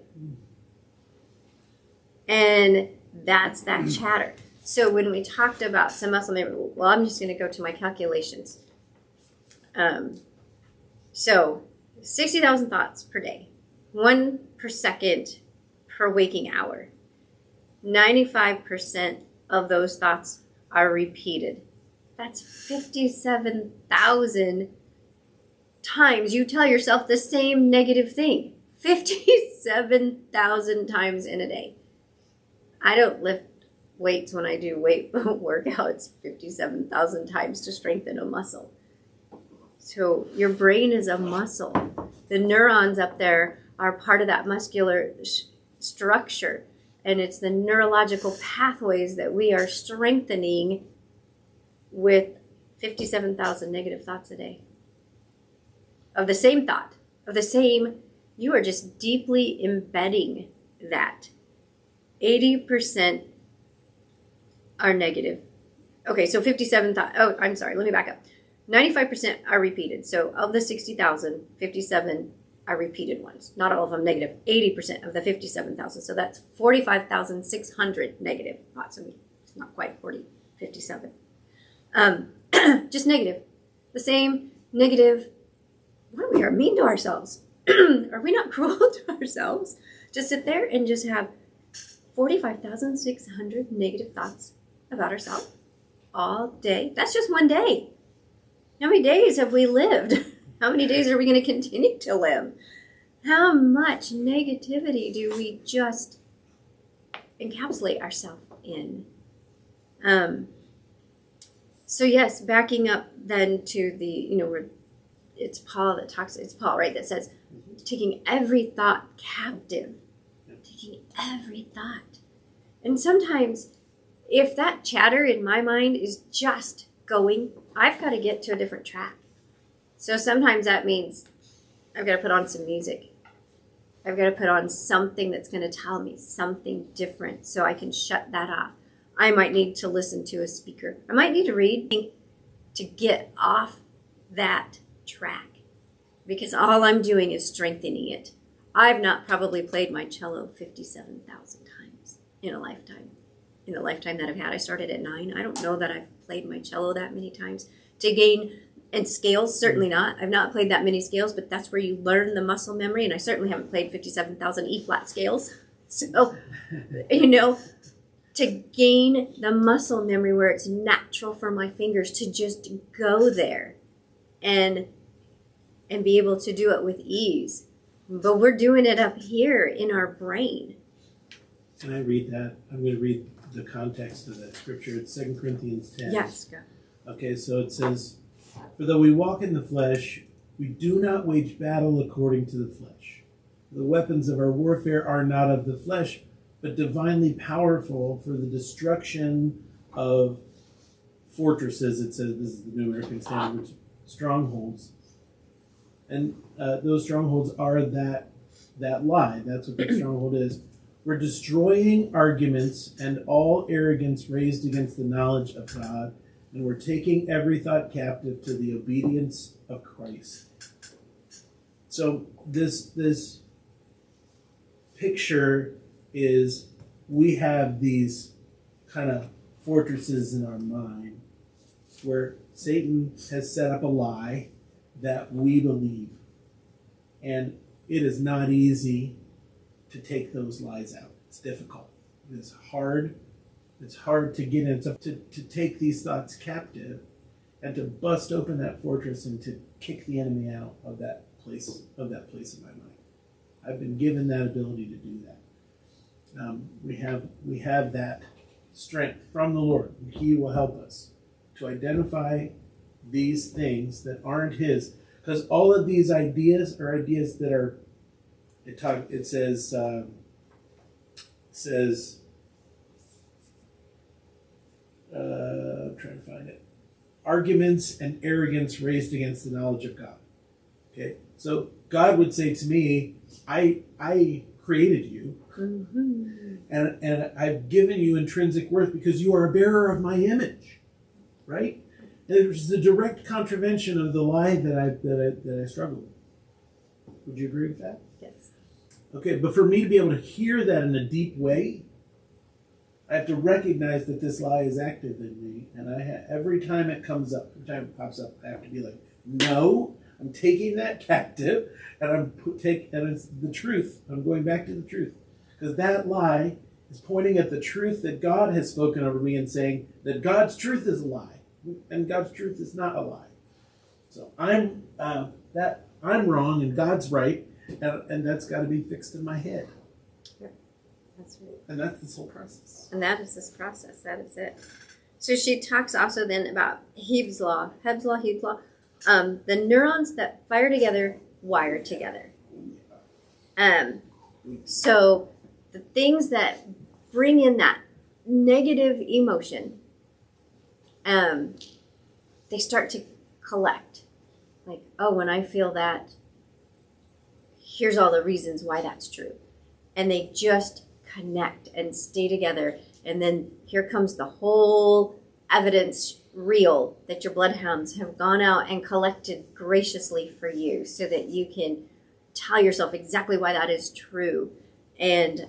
And that's that chatter. So when we talked about some muscle memory, well, I'm just going to go to my calculations. So 60,000 thoughts per day, 1 per second per waking hour. 95% of those thoughts are repeated. That's 57,000 times you tell yourself the same negative thing. 57,000 times in a day. I don't lift weights when I do weight workouts 57,000 times to strengthen a muscle. So your brain is a muscle. The neurons up there are part of that muscular structure, and it's the neurological pathways that we are strengthening with 57,000 negative thoughts a day. Of the same thought, you are just deeply embedding that. 80% are negative. Okay, so 57 thoughts. Oh, I'm sorry, let me back up. 95% are repeated. So of the 60,000, 57 are repeated ones. Not all of them negative. 80% of the 57,000. So that's 45,600 negative thoughts. I mean, it's not quite 57. Just negative. The same negative. What, we are mean to ourselves. Are we not cruel to ourselves? Just sit there and just have 45,600 negative thoughts about ourselves all day. That's just one day. How many days have we lived? How many days are we going to continue to live? How much negativity do we just encapsulate ourselves in? So yes, backing up then to the, where it's Paul, right, that says, taking every thought captive. Taking every thought. And sometimes, if that chatter in my mind is just going, I've got to get to a different track. So sometimes that means I've got to put on some music. I've got to put on something that's going to tell me something different so I can shut that off. I might need to listen to a speaker. I might need to read to get off that track, because all I'm doing is strengthening it. I've not probably played my cello 57,000 times in a lifetime. In the lifetime that I've had, I started at 9. I don't know that I've played my cello that many times to gain, and scales, certainly not. I've not played that many scales, but that's where you learn the muscle memory, and I certainly haven't played 57,000 E-flat scales. So, to gain the muscle memory where it's natural for my fingers to just go there and be able to do it with ease. But we're doing it up here in our brain. Can I read that? I'm going to read the context of that scripture. It's 2 Corinthians 10. Yes, go. Okay, so it says, "For though we walk in the flesh, we do not wage battle according to the flesh. The weapons of our warfare are not of the flesh, but divinely powerful for the destruction of fortresses." It says, this is the New American Standard, strongholds. And those strongholds are that lie. That's what the stronghold is. We're destroying arguments and all arrogance raised against the knowledge of God, and we're taking every thought captive to the obedience of Christ. So this picture is, we have these kind of fortresses in our mind where Satan has set up a lie that we believe. And it is not easy to take those lies out. It's difficult. It's hard. It's hard to get into, to take these thoughts captive and to bust open that fortress and to kick the enemy out of that place in my mind. I've been given that ability to do that. We have that strength from the Lord. He will help us to identify these things that aren't His, because all of these ideas are ideas that are. It says. I'm trying to find it. Arguments and arrogance raised against the knowledge of God. Okay, so God would say to me, I created you, and I've given you intrinsic worth because you are a bearer of my image, right? And it was the direct contravention of the lie that I struggle with. Would you agree with that? Yes. Okay, but for me to be able to hear that in a deep way, I have to recognize that this lie is active in me, and every time it comes up, every time it pops up, I have to be like, no, I'm taking that captive, and it's the truth. I'm going back to the truth, because that lie is pointing at the truth that God has spoken over me and saying that God's truth is a lie, and God's truth is not a lie. So I'm wrong and God's right, and that's got to be fixed in my head. That's right. And that's this whole process. And that is this process. That is it. So she talks also then about Hebb's law. The neurons that fire together wire together. So the things that bring in that negative emotion, they start to collect. Like, oh, when I feel that, here's all the reasons why that's true. And they just connect and stay together. And then here comes the whole evidence reel that your bloodhounds have gone out and collected graciously for you so that you can tell yourself exactly why that is true. And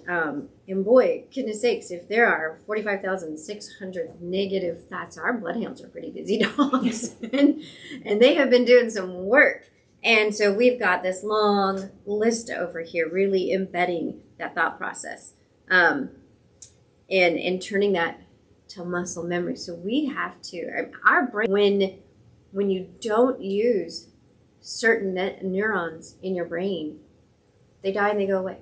boy, goodness sakes, if there are 45,600 negative thoughts, our bloodhounds are pretty busy dogs. and they have been doing some work. And so we've got this long list over here, really embedding that thought process and turning that to muscle memory. So we have to, our brain, when you don't use certain neurons in your brain, they die and they go away.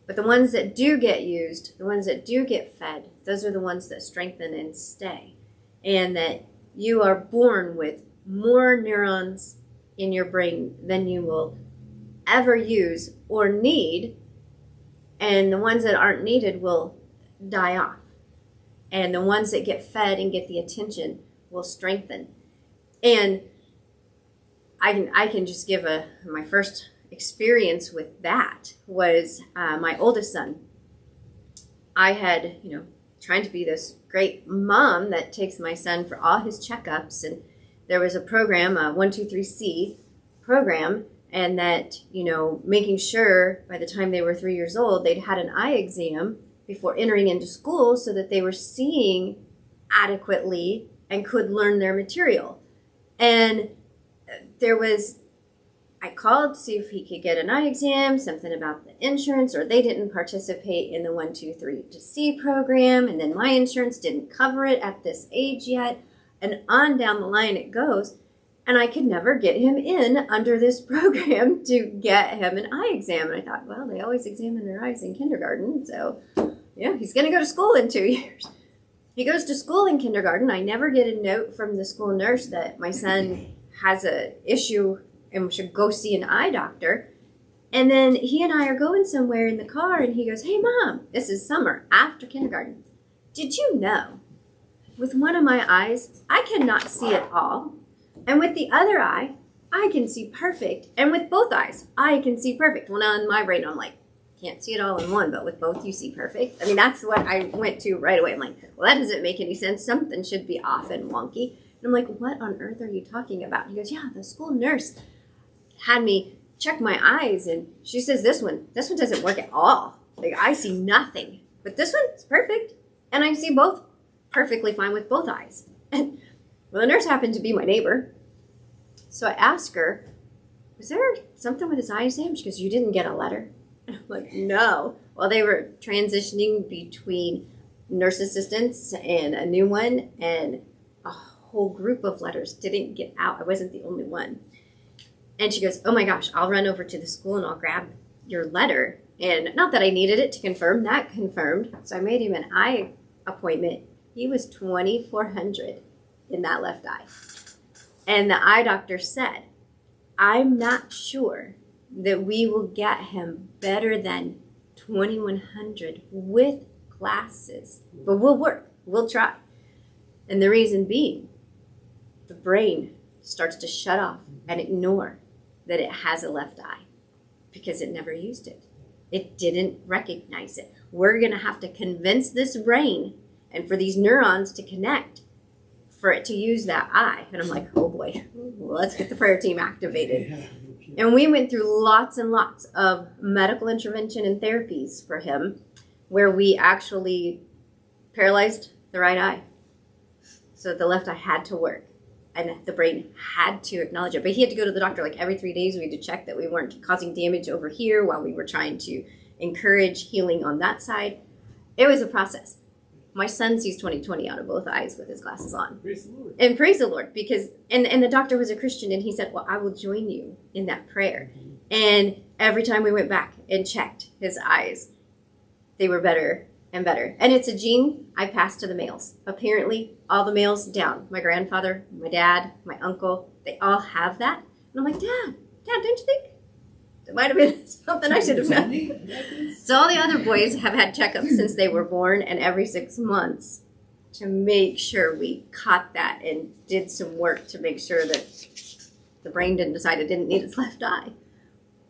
But the ones that do get used, the ones that do get fed, those are the ones that strengthen and stay. And that you are born with more neurons in your brain than you will ever use or need. And the ones that aren't needed will die off. And the ones that get fed and get the attention will strengthen. And I can just give my first experience with that was my oldest son. I had, trying to be this great mom that takes my son for all his checkups, and there was a program, a 123C program, and that, making sure by the time they were 3 years old, they'd had an eye exam before entering into school so that they were seeing adequately and could learn their material. And I called to see if he could get an eye exam, something about the insurance, or they didn't participate in the 123C program, and then my insurance didn't cover it at this age yet, and on down the line it goes. And I could never get him in under this program to get him an eye exam. And I thought, well, they always examine their eyes in kindergarten, so he's going to go to school in 2 years. He goes to school in kindergarten. I never get a note from the school nurse that my son has an issue and should go see an eye doctor. And then he and I are going somewhere in the car, and he goes, hey, Mom, this is summer, after kindergarten. Did you know, with one of my eyes, I cannot see at all. And with the other eye, I can see perfect. And with both eyes, I can see perfect. Well, now in my brain, I'm like, can't see it all in one, but with both, you see perfect. I mean, that's what I went to right away. I'm like, well, that doesn't make any sense. Something should be off and wonky. And I'm like, what on earth are you talking about? He goes, yeah, the school nurse had me check my eyes, and she says this one doesn't work at all. Like, I see nothing. But this one's perfect. And I see both perfectly fine with both eyes. And well, the nurse happened to be my neighbor. So I asked her, was there something with his eye exam? She goes, you didn't get a letter? And I'm like, no. Well, they were transitioning between nurse assistants and a new one, and a whole group of letters didn't get out. I wasn't the only one. And she goes, oh my gosh, I'll run over to the school and I'll grab your letter. And not that I needed it to confirm, that confirmed. So I made him an eye appointment. He was 2,400 in that left eye. And the eye doctor said, I'm not sure that we will get him better than 2,100 with glasses. But we'll work. We'll try. And the reason being, the brain starts to shut off and ignore that it has a left eye because it never used it. It didn't recognize it. We're going to have to convince this brain and for these neurons to connect for it to use that eye. And I'm like, oh boy, well, let's get the prayer team activated. And we went through lots and lots of medical intervention and therapies for him where we actually paralyzed the right eye. So the left eye had to work and the brain had to acknowledge it. But he had to go to the doctor like every 3 days. We had to check that we weren't causing damage over here while we were trying to encourage healing on that side. It was a process. My son sees 20/20 out of both eyes with his glasses on. Praise the Lord. And praise the Lord, because and the doctor was a Christian, and he said, well, I will join you in that prayer. And every time we went back and checked his eyes, they were better and better. And it's a gene I passed to the males. Apparently, all the males down. My grandfather, my dad, my uncle, they all have that. And I'm like, Dad, don't you think it might have been something I should have done? So all the other boys have had checkups since they were born, and every 6 months to make sure we caught that and did some work to make sure that the brain didn't decide it didn't need its left eye.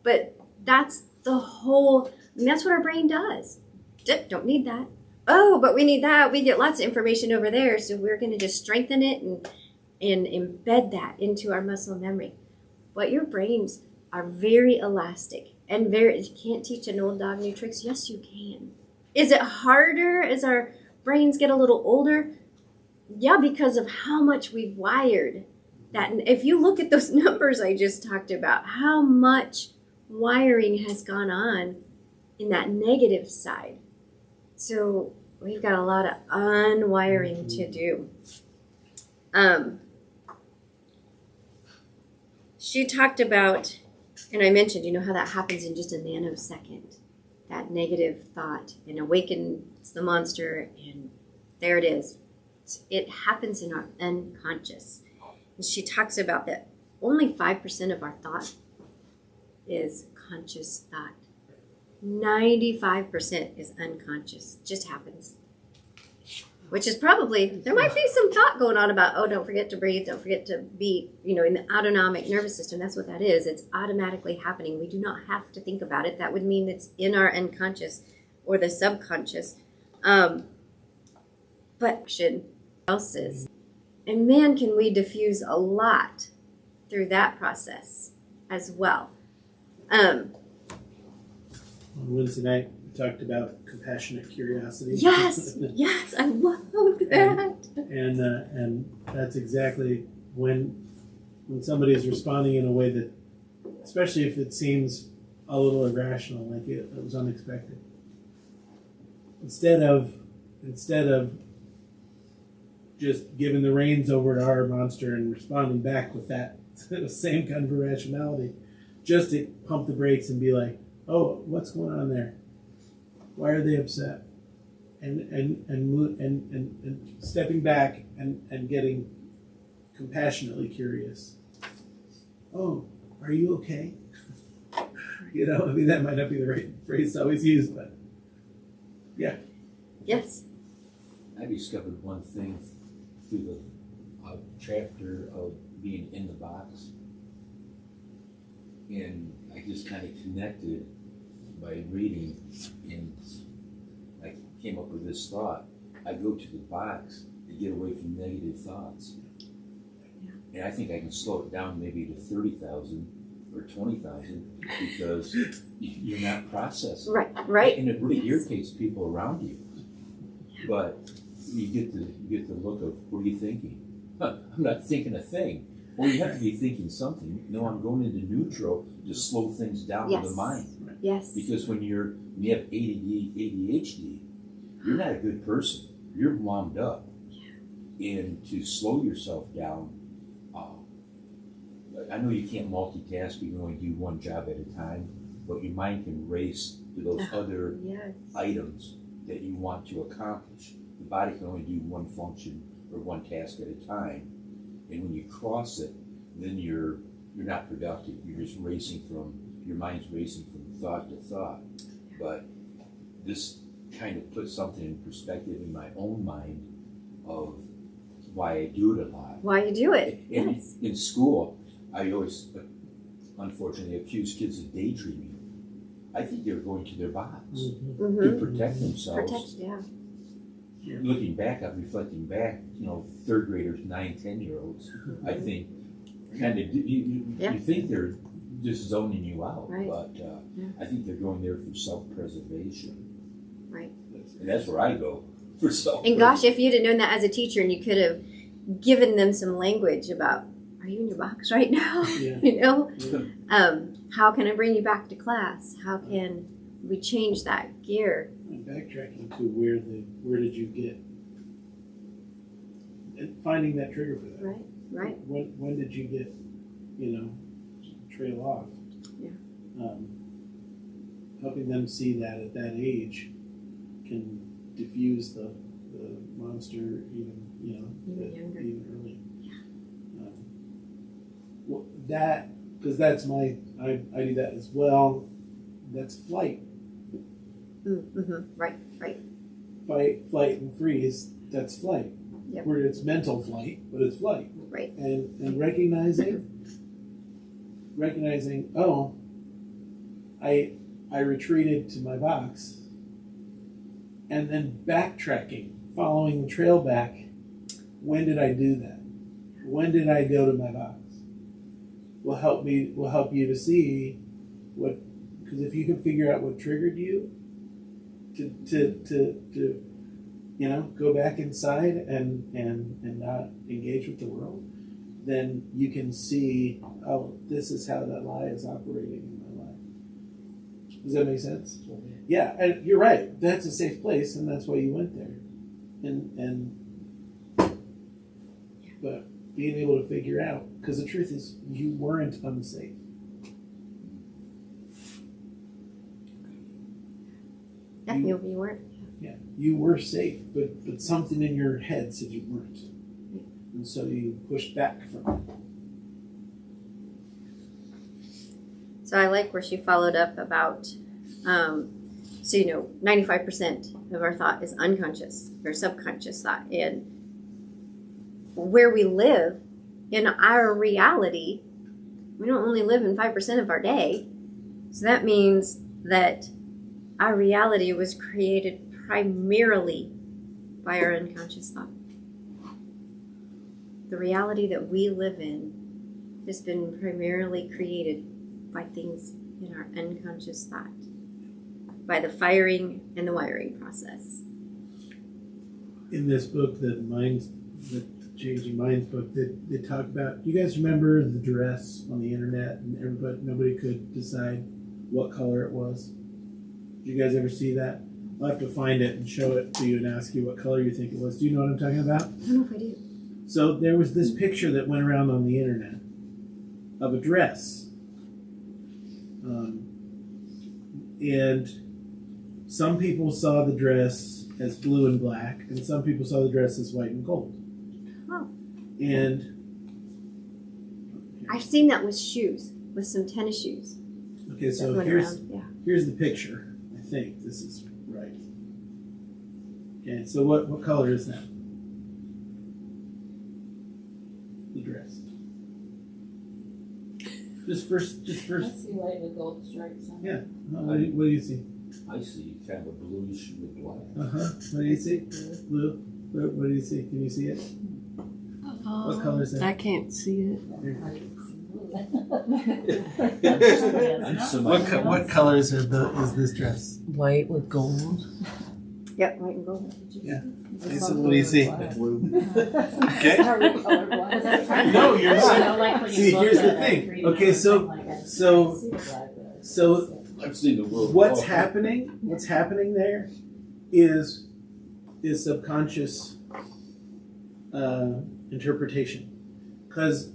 But that's the whole, and that's what our brain does. Don't need that. Oh, but we need that. We get lots of information over there, so we're going to just strengthen it and embed that into our muscle memory. But your brains are very elastic and you can't teach an old dog new tricks. Yes, you can. Is it harder as our brains get a little older? Yeah, because of how much we've wired that. And if you look at those numbers I just talked about, how much wiring has gone on in that negative side. So we've got a lot of unwiring to do. She talked about, and I mentioned, how that happens in just a nanosecond. That negative thought and awakens the monster, and there it is. It happens in our unconscious. And she talks about that only 5% of our thought is conscious thought. 95% is unconscious. Just happens. Which is probably, there might be some thought going on about, oh, don't forget to breathe, don't forget to be, in the autonomic nervous system. That's what that is. It's automatically happening. We do not have to think about it. That would mean it's in our unconscious or the subconscious. But else's. And man, can we diffuse a lot through that process as well. On Wednesday night, we talked about compassionate curiosity. Yes, I love that. And that's exactly when somebody is responding in a way that, especially if it seems a little irrational, like it was unexpected. Instead of just giving the reins over to our monster and responding back with that same kind of irrationality, just to pump the brakes and be like, oh, what's going on there? Why are they upset? And stepping back and getting compassionately curious. Oh, are you okay? That might not be the right phrase to always use, but yeah. Yes. I discovered one thing through the chapter of being in the box. And I just kind of connected by reading, and I came up with this thought. I go to the box to get away from negative thoughts. Yeah. And I think I can slow it down maybe to 30,000 or 20,000 because you're not processing. Right. And it really irritates people around you. But you get the look of, what are you thinking? I'm not thinking a thing. Well, you have to be thinking something. No, I'm going into neutral to slow things down in the mind. Yes. Because when you have ADHD, you're not a good person. You're wound up. Yeah. And to slow yourself down, I know you can't multitask. You can only do one job at a time, but your mind can race to those other items that you want to accomplish. The body can only do one function or one task at a time. And when you cross it, then you're not productive. You're just your mind's racing from thought to thought. But this kind of puts something in perspective in my own mind of why I do it a lot. Why you do it. And in school, I always, unfortunately, accuse kids of daydreaming. I think they're going to their box to protect themselves. Looking back, reflecting back, third graders, 9, 10-year-olds, I think, kind of, you think they're just zoning you out, Right. but Yeah. I think they're going there for self-preservation. Right. And that's where I go for self. And gosh, if you'd have known that as a teacher and you could have given them some language about, are you in your box right now? Yeah. You know? How can I bring you back to class? How can we change that gear? And backtracking to where did you get, and finding that trigger for that. Right, right. When did you get, trail off? Yeah. Helping them see that at that age can diffuse the monster even Younger. even early. Yeah. Well, because that's I do that as well. That's flight. Mm-hmm. Right, right. Fight, flight, and freeze. That's flight. Yep. Where it's mental flight, but it's flight. Right. And recognizing, oh, I retreated to my box, and then backtracking, following the trail back. When did I do that? When did I go to my box? Will help you to see what, because if you can figure out what triggered you to go back inside and not engage with the world, then you can see, oh, this is how that lie is operating in my life. Does that make sense? Yeah, and you're right. That's a safe place, and that's why you went there. But being able to figure out, because the truth is, you weren't unsafe. Yeah, you weren't. Yeah, you were safe, but something in your head said you weren't, and so you pushed back from it. So I like where she followed up about, 95% of our thought is unconscious or subconscious thought. And where we live in our reality, we don't only live in 5% of our day. So that means that our reality was created primarily by our unconscious thought. The reality that we live in has been primarily created by things in our unconscious thought, by the firing and the wiring process. In this book, the Changing Minds book, they talk about, you guys remember the dress on the internet and nobody could decide what color it was? Did you guys ever see that? I'll have to find it and show it to you and ask you what color you think it was. Do you know what I'm talking about? I don't know if I do. So there was this picture that went around on the internet of a dress. And some people saw the dress as blue and black, and some people saw the dress as white and gold. Oh. And I've seen that with shoes, with some tennis shoes. okay, so that went here's around. Yeah. the picture. I think this is right. Okay, so what color is that? The dress. Just first. I see white with gold stripes on it. Yeah. What do you see? I see kind of a bluish with black. What do you see? Blue. What do you see? Can you see it? What color is that? I can't see it. What color is this dress? White with gold. Yep, white and gold. Yeah. Okay, so what do you see? Okay. Are we colorblind? No, you're not. Like when you See, look here's at the a thing. 3D Okay, or something so like that. so- I see the black there. so I've seen the world. what's happening there is subconscious interpretation, because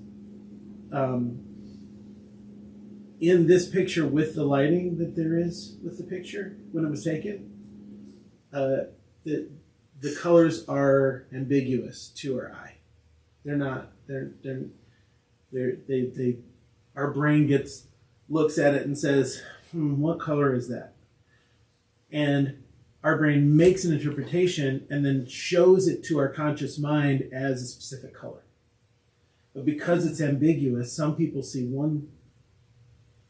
in this picture with the lighting that there is with the picture when it was taken, the colors are ambiguous to our eye. They're not. Our brain looks at it and says, what color is that? And our brain makes an interpretation and then shows it to our conscious mind as a specific color. But because it's ambiguous, some people see one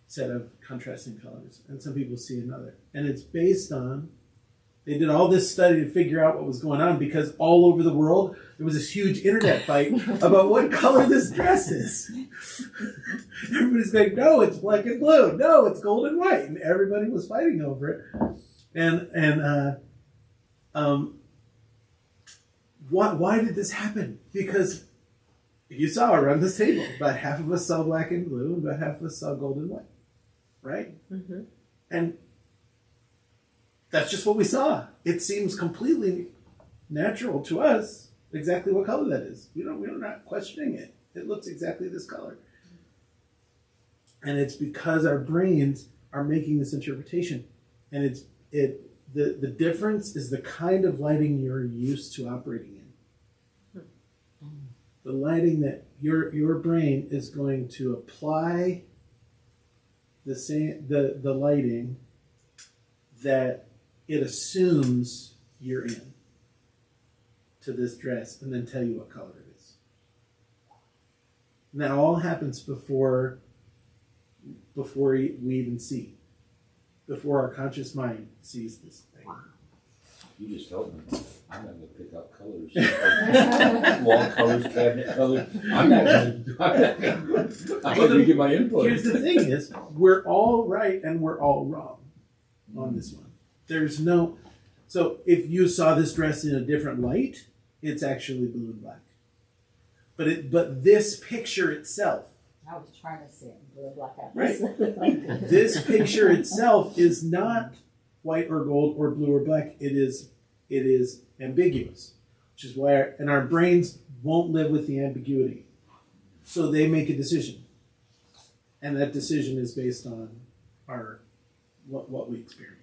set of contrasting colors and some people see another. And it's based on, they did all this study to figure out what was going on, because all over the world there was this huge internet fight about what color this dress is. everybody's going, no, it's black and blue. No, it's gold and white. And everybody was fighting over it. Why did this happen? Because you saw around this table, about half of us saw black and blue, and about half of us saw gold and white, right? Mm-hmm. And that's just what we saw. It seems completely natural to us exactly what color that is. We're not questioning it. It looks exactly this color. And it's because our brains are making this interpretation. And the difference is the kind of lighting you're used to operating in. The lighting that your brain is going to apply the lighting that it assumes you're in to this dress, and then tell you what color it is. And that all happens before we even see, before our conscious mind sees this thing. You just helped me. I'm not gonna pick out colors. Wall colors, cabinet colors. I'm not gonna give my input. Here's the thing is, we're all right and we're all wrong on this one. There's no, so if you saw this dress in a different light, it's actually blue and black. But this picture itself, I was trying to see it in blue and black. right? This picture itself is not white or gold or blue or black. It is ambiguous, which is why our brains won't live with the ambiguity. So they make a decision, and that decision is based on what we experience.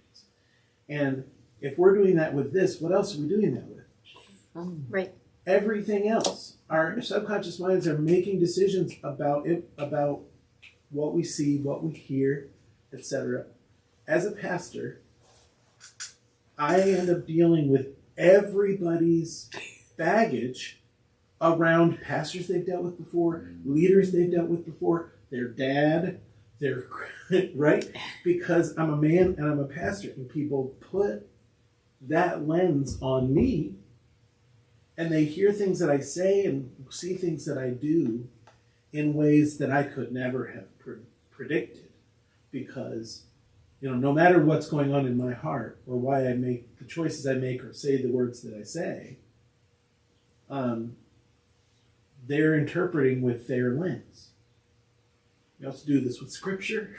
And if we're doing that with this, what else are we doing that with? Right. Everything else. Our subconscious minds are making decisions about what we see, what we hear, etc. As a pastor, I end up dealing with everybody's baggage around pastors they've dealt with before, leaders they've dealt with before, their dad, their right? Because I'm a man and I'm a pastor, and people put that lens on me, and they hear things that I say and see things that I do in ways that I could never have predicted, because no matter what's going on in my heart or why I make the choices I make or say the words that I say, they're interpreting with their lens. We also do this with scripture.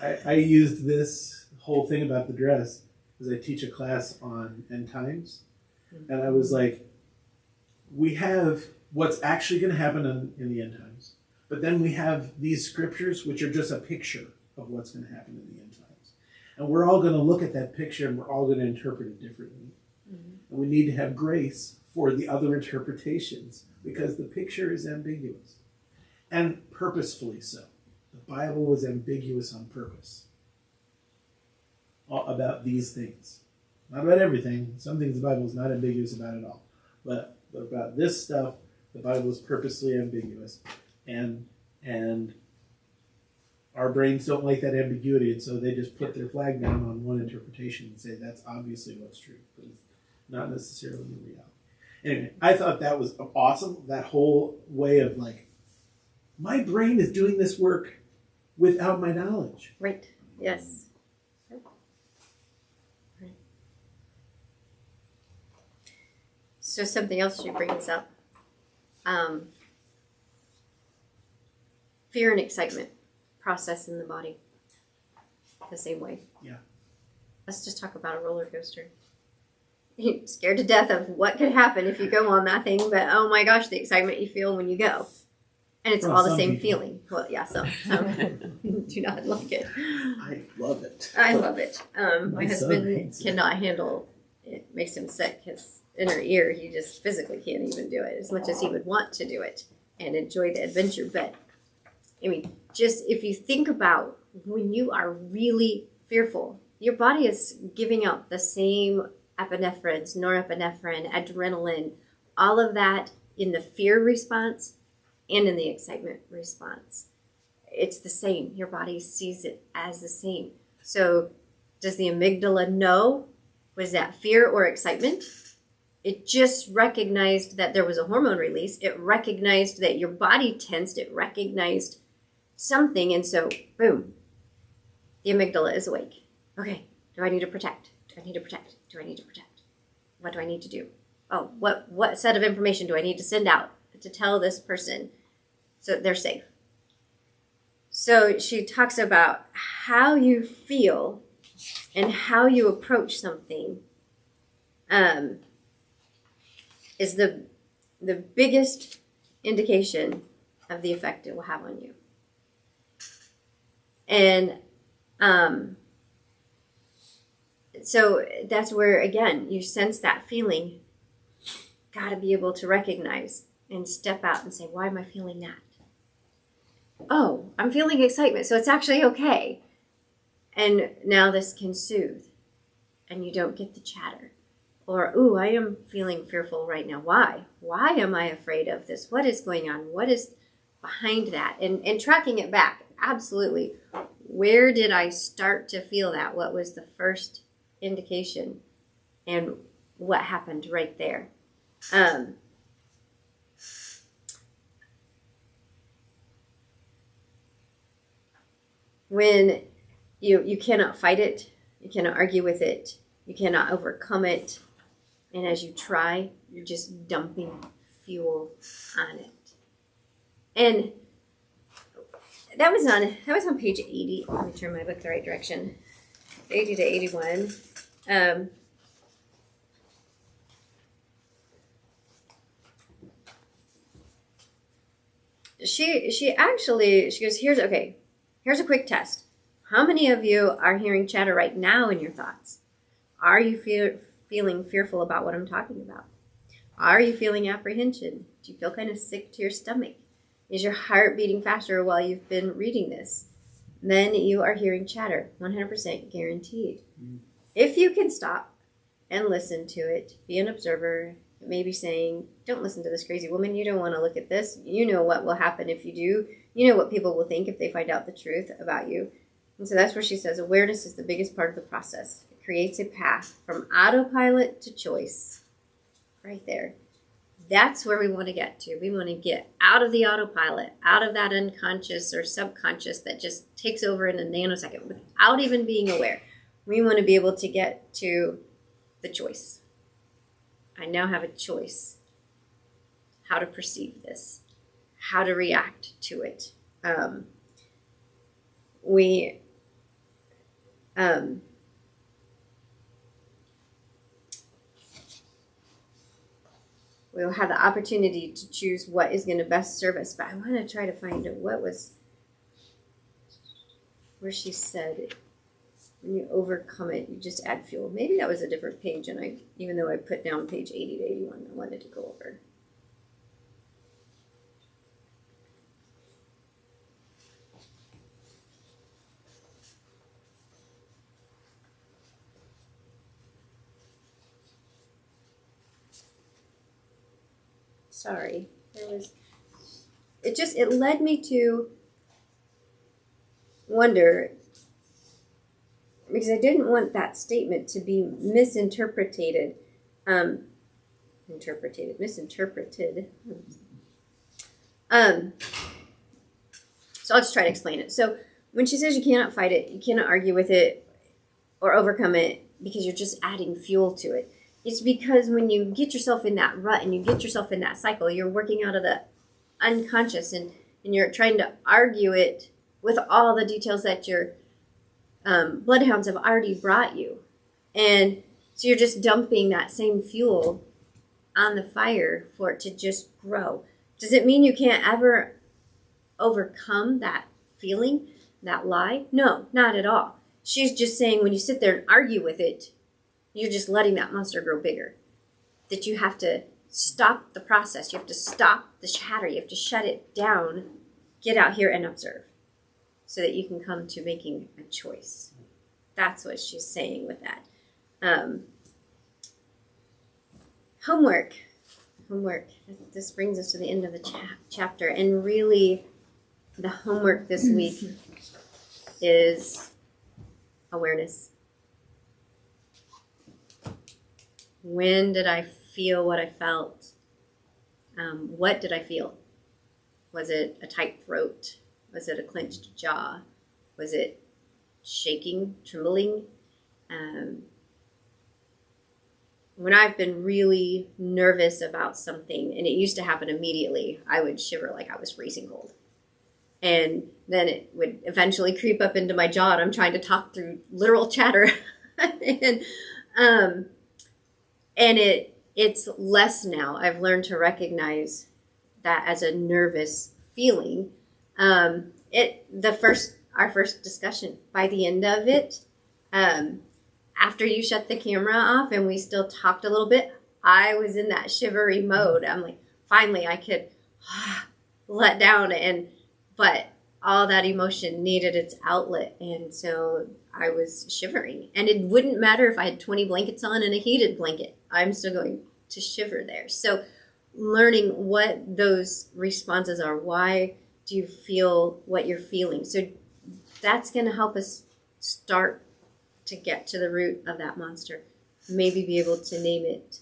I used this whole thing about the dress because I teach a class on end times. And I was like, we have what's actually going to happen in the end times. But then we have these scriptures, which are just a picture of what's going to happen in the end times. And we're all going to look at that picture and we're all going to interpret it differently. Mm-hmm. And we need to have grace for the other interpretations because the picture is ambiguous. And purposefully so. The Bible was ambiguous on purpose about these things. Not about everything. Some things the Bible is not ambiguous about at all. But about this stuff, the Bible is purposely ambiguous. And our brains don't like that ambiguity, and so they just put their flag down on one interpretation and say that's obviously what's true, but it's not necessarily the reality. Anyway, I thought that was awesome, that whole way of like, my brain is doing this work without my knowledge. Right. Yes. Right. So something else she brings up. Fear and excitement process in the body the same way. Yeah. Let's just talk about a roller coaster. You're scared to death of what could happen if you go on that thing, but oh my gosh, the excitement you feel when you go. And it's all the same feeling. Well, yeah, some do not like it. I love it. I love it. My husband cannot handle it. It makes him sick. His inner ear, he just physically can't even do it as much as he would want to do it and enjoy the adventure. But I mean, just if you think about when you are really fearful, your body is giving out the same epinephrine, norepinephrine, adrenaline, all of that in the fear response and in the excitement response. It's the same. Your body sees it as the same. So does the amygdala know? Was that fear or excitement? It just recognized that there was a hormone release. It recognized that your body tensed. It recognized something, and so boom, the amygdala is awake. Okay, do I need to protect? Do I need to protect? Do I need to protect? What do I need to do? Oh, what set of information do I need to send out to tell this person so they're safe? So she talks about how you feel and how you approach something is the biggest indication of the effect it will have on you. And so that's where, again, you sense that feeling. Got to be able to recognize and step out and say, why am I feeling that? Oh, I'm feeling excitement, so it's actually okay. And now this can soothe, and you don't get the chatter. Or, ooh, I am feeling fearful right now. Why? Why am I afraid of this? What is going on? What is behind that? And tracking it back, absolutely. Where did I start to feel that? What was the first indication? And what happened right there? When you cannot fight it, you cannot argue with it, you cannot overcome it, and as you try, you're just dumping fuel on it. And that was on page 80. Let me turn my book the right direction. 80 to 81. She goes, here's a quick test. How many of you are hearing chatter right now in your thoughts? Are you feeling fearful about what I'm talking about? Are you feeling apprehension? Do you feel kind of sick to your stomach? Is your heart beating faster while you've been reading this? Then you are hearing chatter, 100% guaranteed. If you can stop and listen to it, be an observer, maybe saying, don't listen to this crazy woman. You don't want to look at this. You know what will happen if you do. You know what people will think if they find out the truth about you. And so that's where she says awareness is the biggest part of the process. It creates a path from autopilot to choice. Right there. That's where we want to get to. We want to get out of the autopilot, out of that unconscious or subconscious that just takes over in a nanosecond without even being aware. We want to be able to get to the choice. I now have a choice. How to perceive this. How to react to it. We'll have the opportunity to choose what is going to best serve us. But I want to try to find where she said, when you overcome it, you just add fuel. Maybe that was a different page, and even though I put down page 80 to 81, I wanted to go over. Sorry, it led me to wonder, because I didn't want that statement to be misinterpreted. So I'll just try to explain it. So when she says you cannot fight it, you cannot argue with it or overcome it because you're just adding fuel to it. It's because when you get yourself in that rut and you get yourself in that cycle, you're working out of the unconscious and you're trying to argue it with all the details that your bloodhounds have already brought you. And so you're just dumping that same fuel on the fire for it to just grow. Does it mean you can't ever overcome that feeling, that lie? No, not at all. She's just saying when you sit there and argue with it, you're just letting that monster grow bigger. That you have to stop the process. You have to stop the chatter. You have to shut it down. Get out here and observe so that you can come to making a choice. That's what she's saying with that. Homework. This brings us to the end of the chapter. And really, the homework this week is awareness. When did I feel what I felt? What did I feel? Was it a tight throat? Was it a clenched jaw? Was it shaking, trembling? When I've been really nervous about something, and it used to happen immediately, I would shiver like I was freezing cold. And then it would eventually creep up into my jaw, and I'm trying to talk through literal chatter. and it's less now. I've learned to recognize that as a nervous feeling. Our first discussion, by the end of it, after you shut the camera off and we still talked a little bit, I was in that shivery mode. I'm like, finally I could let down, but all that emotion needed its outlet. And so I was shivering, and it wouldn't matter if I had 20 blankets on and a heated blanket. I'm still going to shiver there. So learning what those responses are, why do you feel what you're feeling? So that's going to help us start to get to the root of that monster. Maybe be able to name it.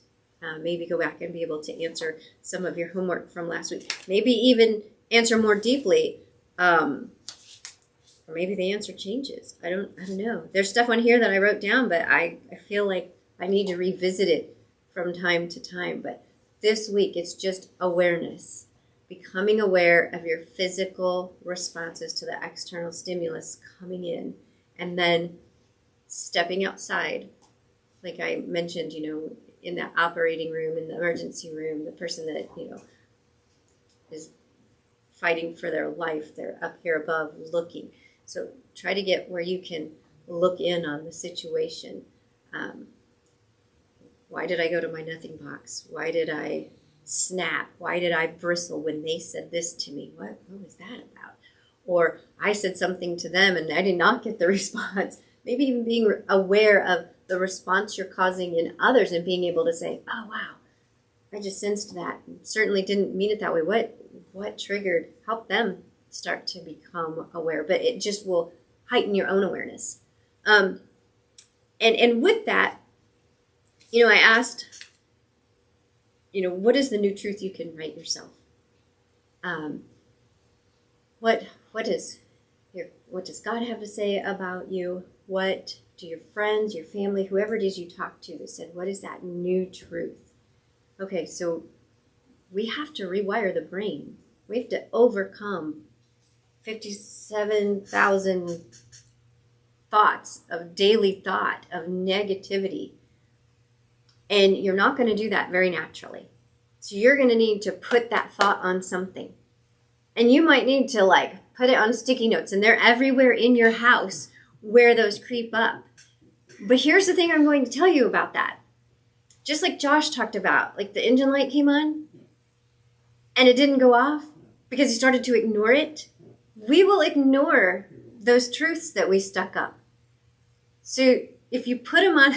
Maybe go back and be able to answer some of your homework from last week. Maybe even answer more deeply. Or maybe the answer changes. I don't know. There's stuff on here that I wrote down, but I feel like I need to revisit it from time to time. But this week, it's just awareness. Becoming aware of your physical responses to the external stimulus coming in, and then stepping outside. Like I mentioned, in that operating room, in the emergency room, the person that, is fighting for their life, they're up here above looking. So try to get where you can look in on the situation. Why did I go to my nothing box? Why did I snap? Why did I bristle when they said this to me? What was that about? Or I said something to them and I did not get the response. Maybe even being aware of the response you're causing in others and being able to say, oh, wow, I just sensed that. Certainly didn't mean it that way. What triggered? Help them start to become aware. But it just will heighten your own awareness. And with that, I asked, what is the new truth you can write yourself? What does God have to say about you? What do your friends, your family, whoever it is you talk to that said, what is that new truth? Okay, so we have to rewire the brain. We have to overcome 57,000 thoughts of daily thought, of negativity. And you're not going to do that very naturally. So you're going to need to put that thought on something. And you might need to put it on sticky notes, and they're everywhere in your house where those creep up. But here's the thing I'm going to tell you about that. Just like Josh talked about, the engine light came on and it didn't go off because he started to ignore it. We will ignore those truths that we stuck up. So if you put them on,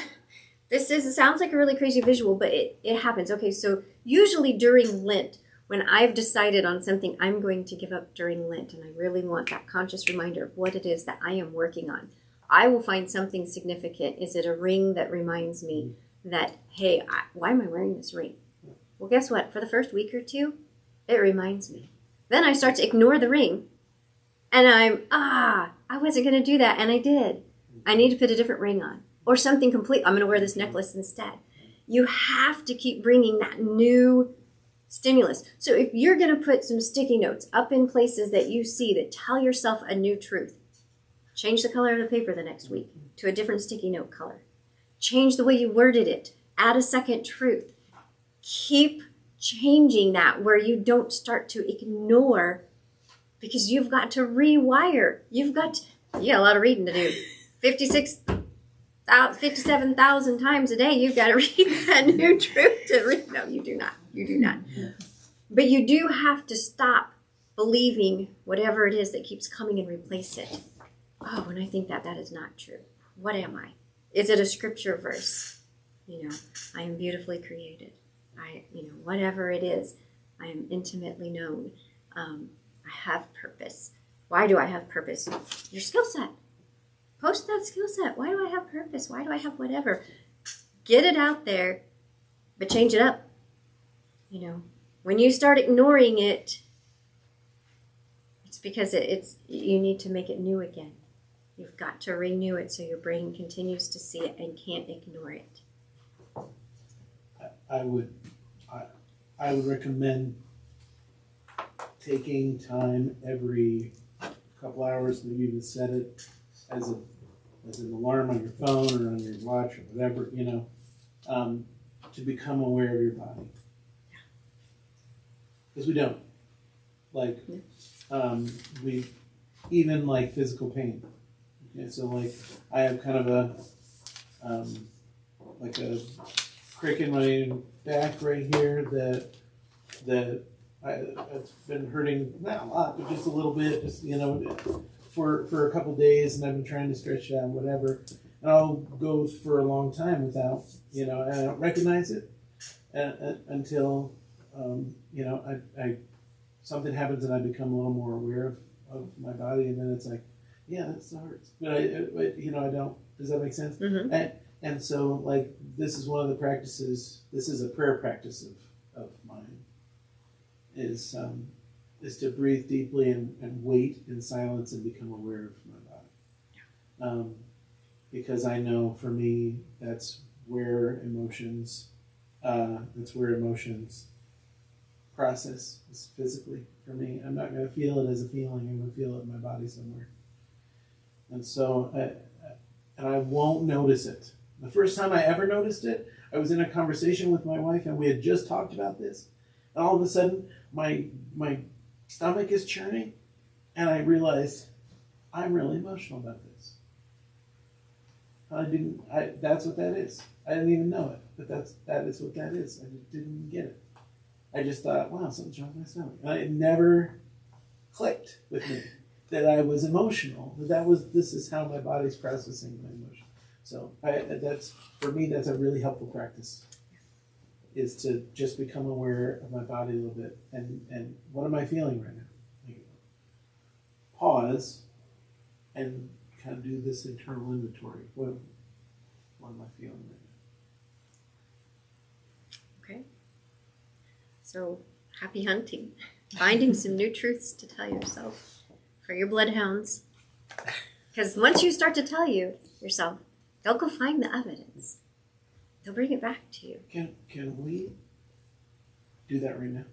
it sounds like a really crazy visual, but it happens. Okay, so usually during Lent, when I've decided on something I'm going to give up during Lent, and I really want that conscious reminder of what it is that I am working on, I will find something significant. Is it a ring that reminds me that, hey, why am I wearing this ring? Well, guess what? For the first week or two, it reminds me. Then I start to ignore the ring, and I wasn't going to do that, and I did. I need to put a different ring on, or something complete. I'm going to wear this necklace instead. You have to keep bringing that new stimulus. So if you're going to put some sticky notes up in places that you see that tell yourself a new truth, change the color of the paper the next week to a different sticky note color. Change the way you worded it. Add a second truth. Keep changing that where you don't start to ignore, because you've got to rewire. You got a lot of reading to do. 57,000 times a day, you've got to read that new truth to read. No, you do not. You do not. But you do have to stop believing whatever it is that keeps coming and replace it. Oh, when I think that is not true. What am I? Is it a scripture verse? I am beautifully created. Whatever it is, I am intimately known. I have purpose. Why do I have purpose? Your skill set. Post that skill set. Why do I have purpose? Why do I have whatever? Get it out there, but change it up. When you start ignoring it, it's because it's you need to make it new again. You've got to renew it so your brain continues to see it and can't ignore it. I would recommend taking time every couple hours, maybe even set it as an alarm on your phone or on your watch or whatever, to become aware of your body. Because we don't. Like, we, even like physical pain. Okay, so like, I have kind of like a crick in my back right here it's been hurting, not a lot, but just a little bit, just, for a couple days, and I've been trying to stretch it out, whatever. And I'll go for a long time without, and I don't recognize it until, I something happens and I become a little more aware of my body, and then it's like, yeah, that still hurts. But I don't. Does that make sense? Mm-hmm. And so, like, this is one of the practices. This is a prayer practice of mine. Is to breathe deeply and wait in silence and become aware of my body. Because I know for me that's where emotions process is physically for me. I'm not going to feel it as a feeling. I'm going to feel it in my body somewhere. And so, I won't notice it. The first time I ever noticed it, I was in a conversation with my wife, and we had just talked about this. And all of a sudden, my stomach is churning, and I realized I'm really emotional about this. That's what that is. I didn't even know it, but that is what that is. I just didn't get it. I just thought, wow, something's wrong with my stomach. And it never clicked with me that I was emotional. This is how my body's processing my emotion. So for me, that's a really helpful practice. Is to just become aware of my body a little bit, and what am I feeling right now? Like, pause, and kind of do this internal inventory. What am I feeling right now? Okay. So, happy hunting. Finding some new truths to tell yourself for your bloodhounds. Because once you start to tell yourself, they'll go find the evidence. They'll bring it back to you. Can we do that right now?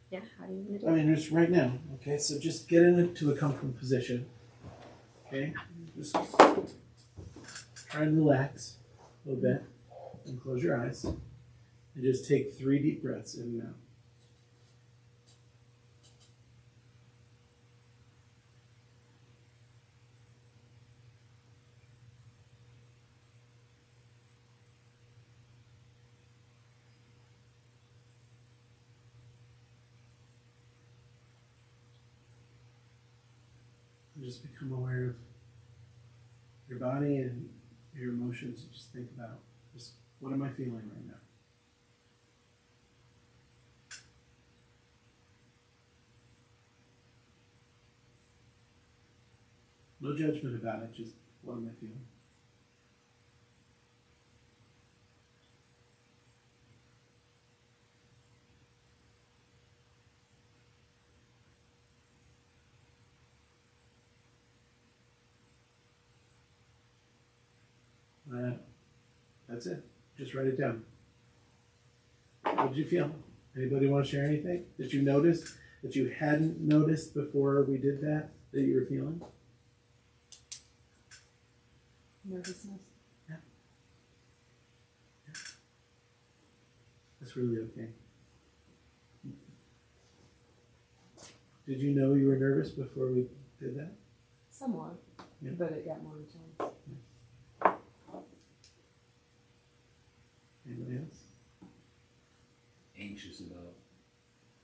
Yeah, how do you want to do I mean, just right now. Okay, so just get into a comfortable position. Okay, just try and relax a little bit and close your eyes and just take 3 deep breaths in and out. And just become aware of your body and your emotions. And just think about just what am I feeling right now? No judgment about it, just what am I feeling? That's it. Just write it down. What did you feel? Anybody want to share anything that you noticed that you hadn't noticed before we did that you were feeling? Nervousness. That's really okay. Did you know you were nervous before we did that? Somewhat, Yeah. but it got more intense. Anybody else? Anxious about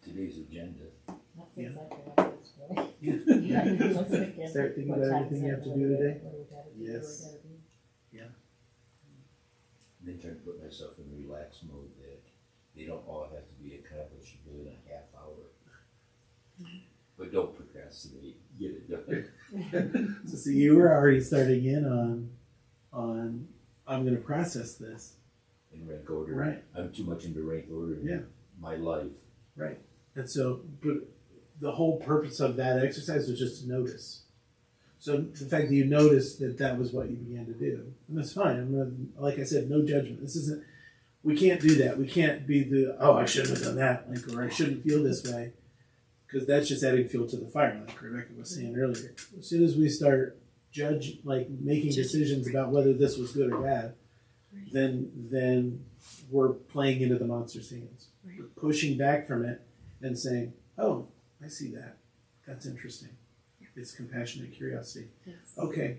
today's agenda. That's Yeah. exactly what I was doing. Yeah. I was thinking, Start thinking what about time everything is you it? have to What do we today. What do we gotta do? Yes. What do we gotta do? And then trying to put myself in relaxed mode that they don't all have to be accomplished within a half hour. But don't procrastinate. Get it done. So see, you were already starting in on I'm going to process this. In rank order. Right. I'm too much into rank order in Yeah. my life. Right. And so, but the whole purpose of that exercise was just to notice. So the fact that you noticed that that was what you began to do, and that's fine. I'm not, like I said, no judgment. This isn't. We can't do that. We can't be the I shouldn't have done that, like, or I shouldn't feel this way, because that's just adding fuel to the fire, like Rebecca was saying earlier. As soon as we start making decisions about whether this was good or bad, then we're playing into the monster's hands. Right. We're pushing back from it and saying, "Oh, I see that. That's interesting. It's compassionate curiosity. Yes. Okay,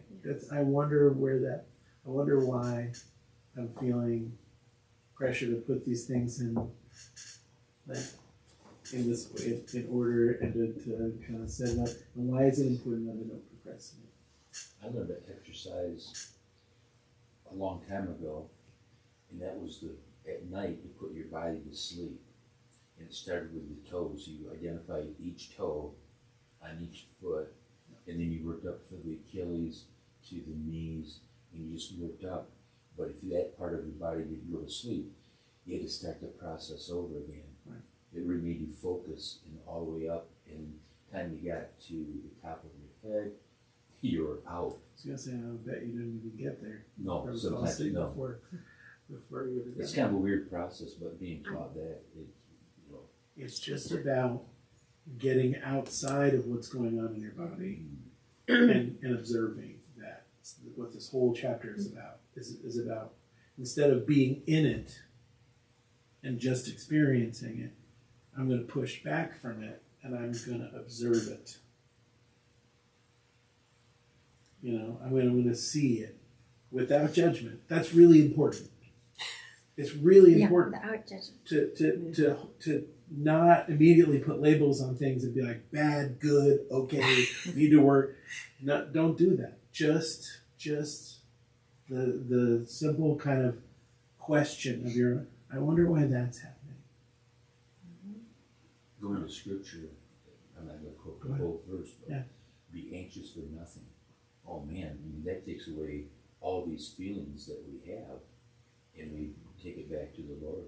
I wonder why I'm feeling pressure to put these things in, like, in this way, in order, and to kind of set it up. And why is it important that I don't procrastinate?" I learned to exercise a long time ago, and that was at night you put your body to sleep. And it started with the toes. You identified each toe on each foot, and then you worked up from the Achilles to the knees, and you just worked up. But if that part of your body didn't go to sleep, you had to start the process over again. Right. It really made you focus and all the way up, and the time you got to the top of your head, you were out. I was gonna say, I bet you didn't even get there. No, Probably sometimes fell asleep no. before you would have It's done kind of a weird process, but being taught that, It's just about getting outside of what's going on in your body and observing that. It's what this whole chapter is about. Is about, instead of being in it and just experiencing it, I'm going to push back from it and I'm going to observe it. I'm going to see it without judgment. That's really important. It's really important Without judgment. to not immediately put labels on things and be like bad, good, okay, need to work. No, don't do that. Just the simple kind of question of your, I wonder why that's happening. going to scripture, I'm not going to quote the whole verse, but be anxious for nothing. Oh man, that takes away all these feelings that we have, and we take it back to the Lord.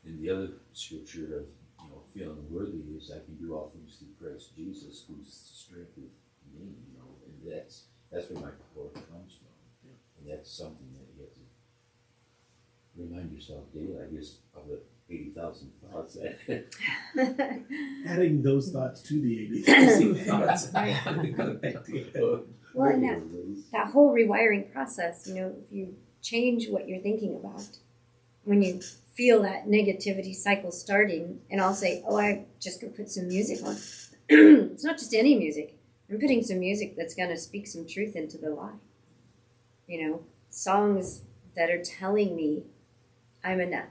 And the other scripture of feeling worthy is, I can do all things through Christ Jesus, who's strengthened me. And that's where my support comes from, and that's something that you have to remind yourself daily. I guess of the 80,000 thoughts that Adding those thoughts to the 80,000 thoughts. Well, and that whole rewiring process, if you change what you're thinking about, when you feel that negativity cycle starting, and I'll say, I just go put some music on. It's not just any music. I'm putting some music that's going to speak some truth into the lie. Songs that are telling me I'm enough,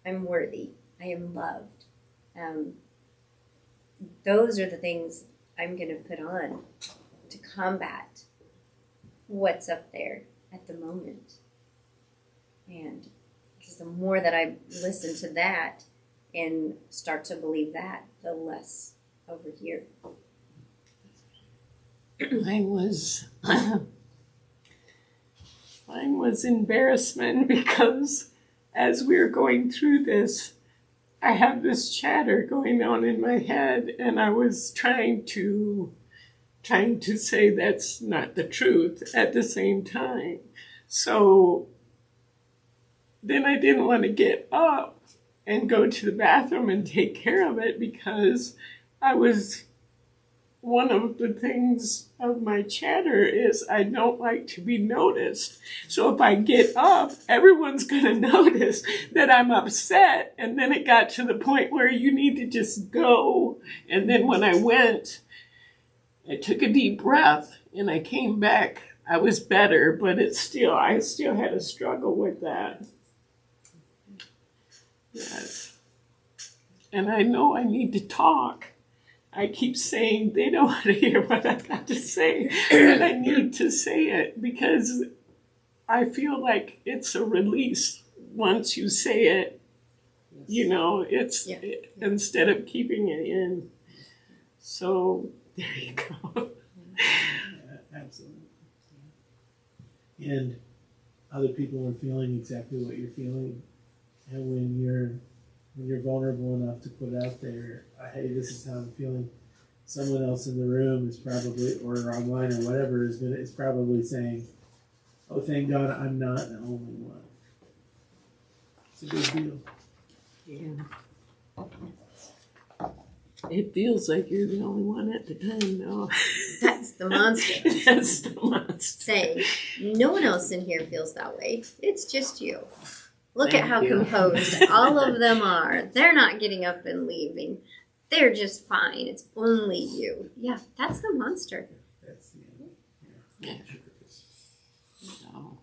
I'm worthy, I am loved. Those are the things I'm going to put on to combat what's up there at the moment. And because the more that I listen to that and start to believe that, the less over here. Mine was embarrassment because as we were going through this, I have this chatter going on in my head, and I was trying to say that's not the truth at the same time. So then I didn't want to get up and go to the bathroom and take care of it, because one of the things of my chatter is I don't like to be noticed. So if I get up, everyone's going to notice that I'm upset. And then it got to the point where you need to just go. And then when I went, I took a deep breath and I came back. I was better, but I still had a struggle with that. Yes. And I know I need to talk. I keep saying they don't want to hear what I've got to say, but I need to say it because I feel like it's a release once you say it. Instead of keeping it in. So there you go. Absolutely. And other people are feeling exactly what you're feeling, and when when you're vulnerable enough to put out there, hey, this is how I'm feeling. Someone else in the room is probably, or online or whatever, is probably saying, "Oh, thank God, I'm not the only one." It's a big deal. Yeah. It feels like you're the only one at the time, though. That's the monster That's the monster. saying, no one else in here feels that way. It's just you. Look at Thank how you. composed all of them are. They're not getting up and leaving. They're just fine. It's only you. Yeah, that's the monster. That's the end. Yeah. So,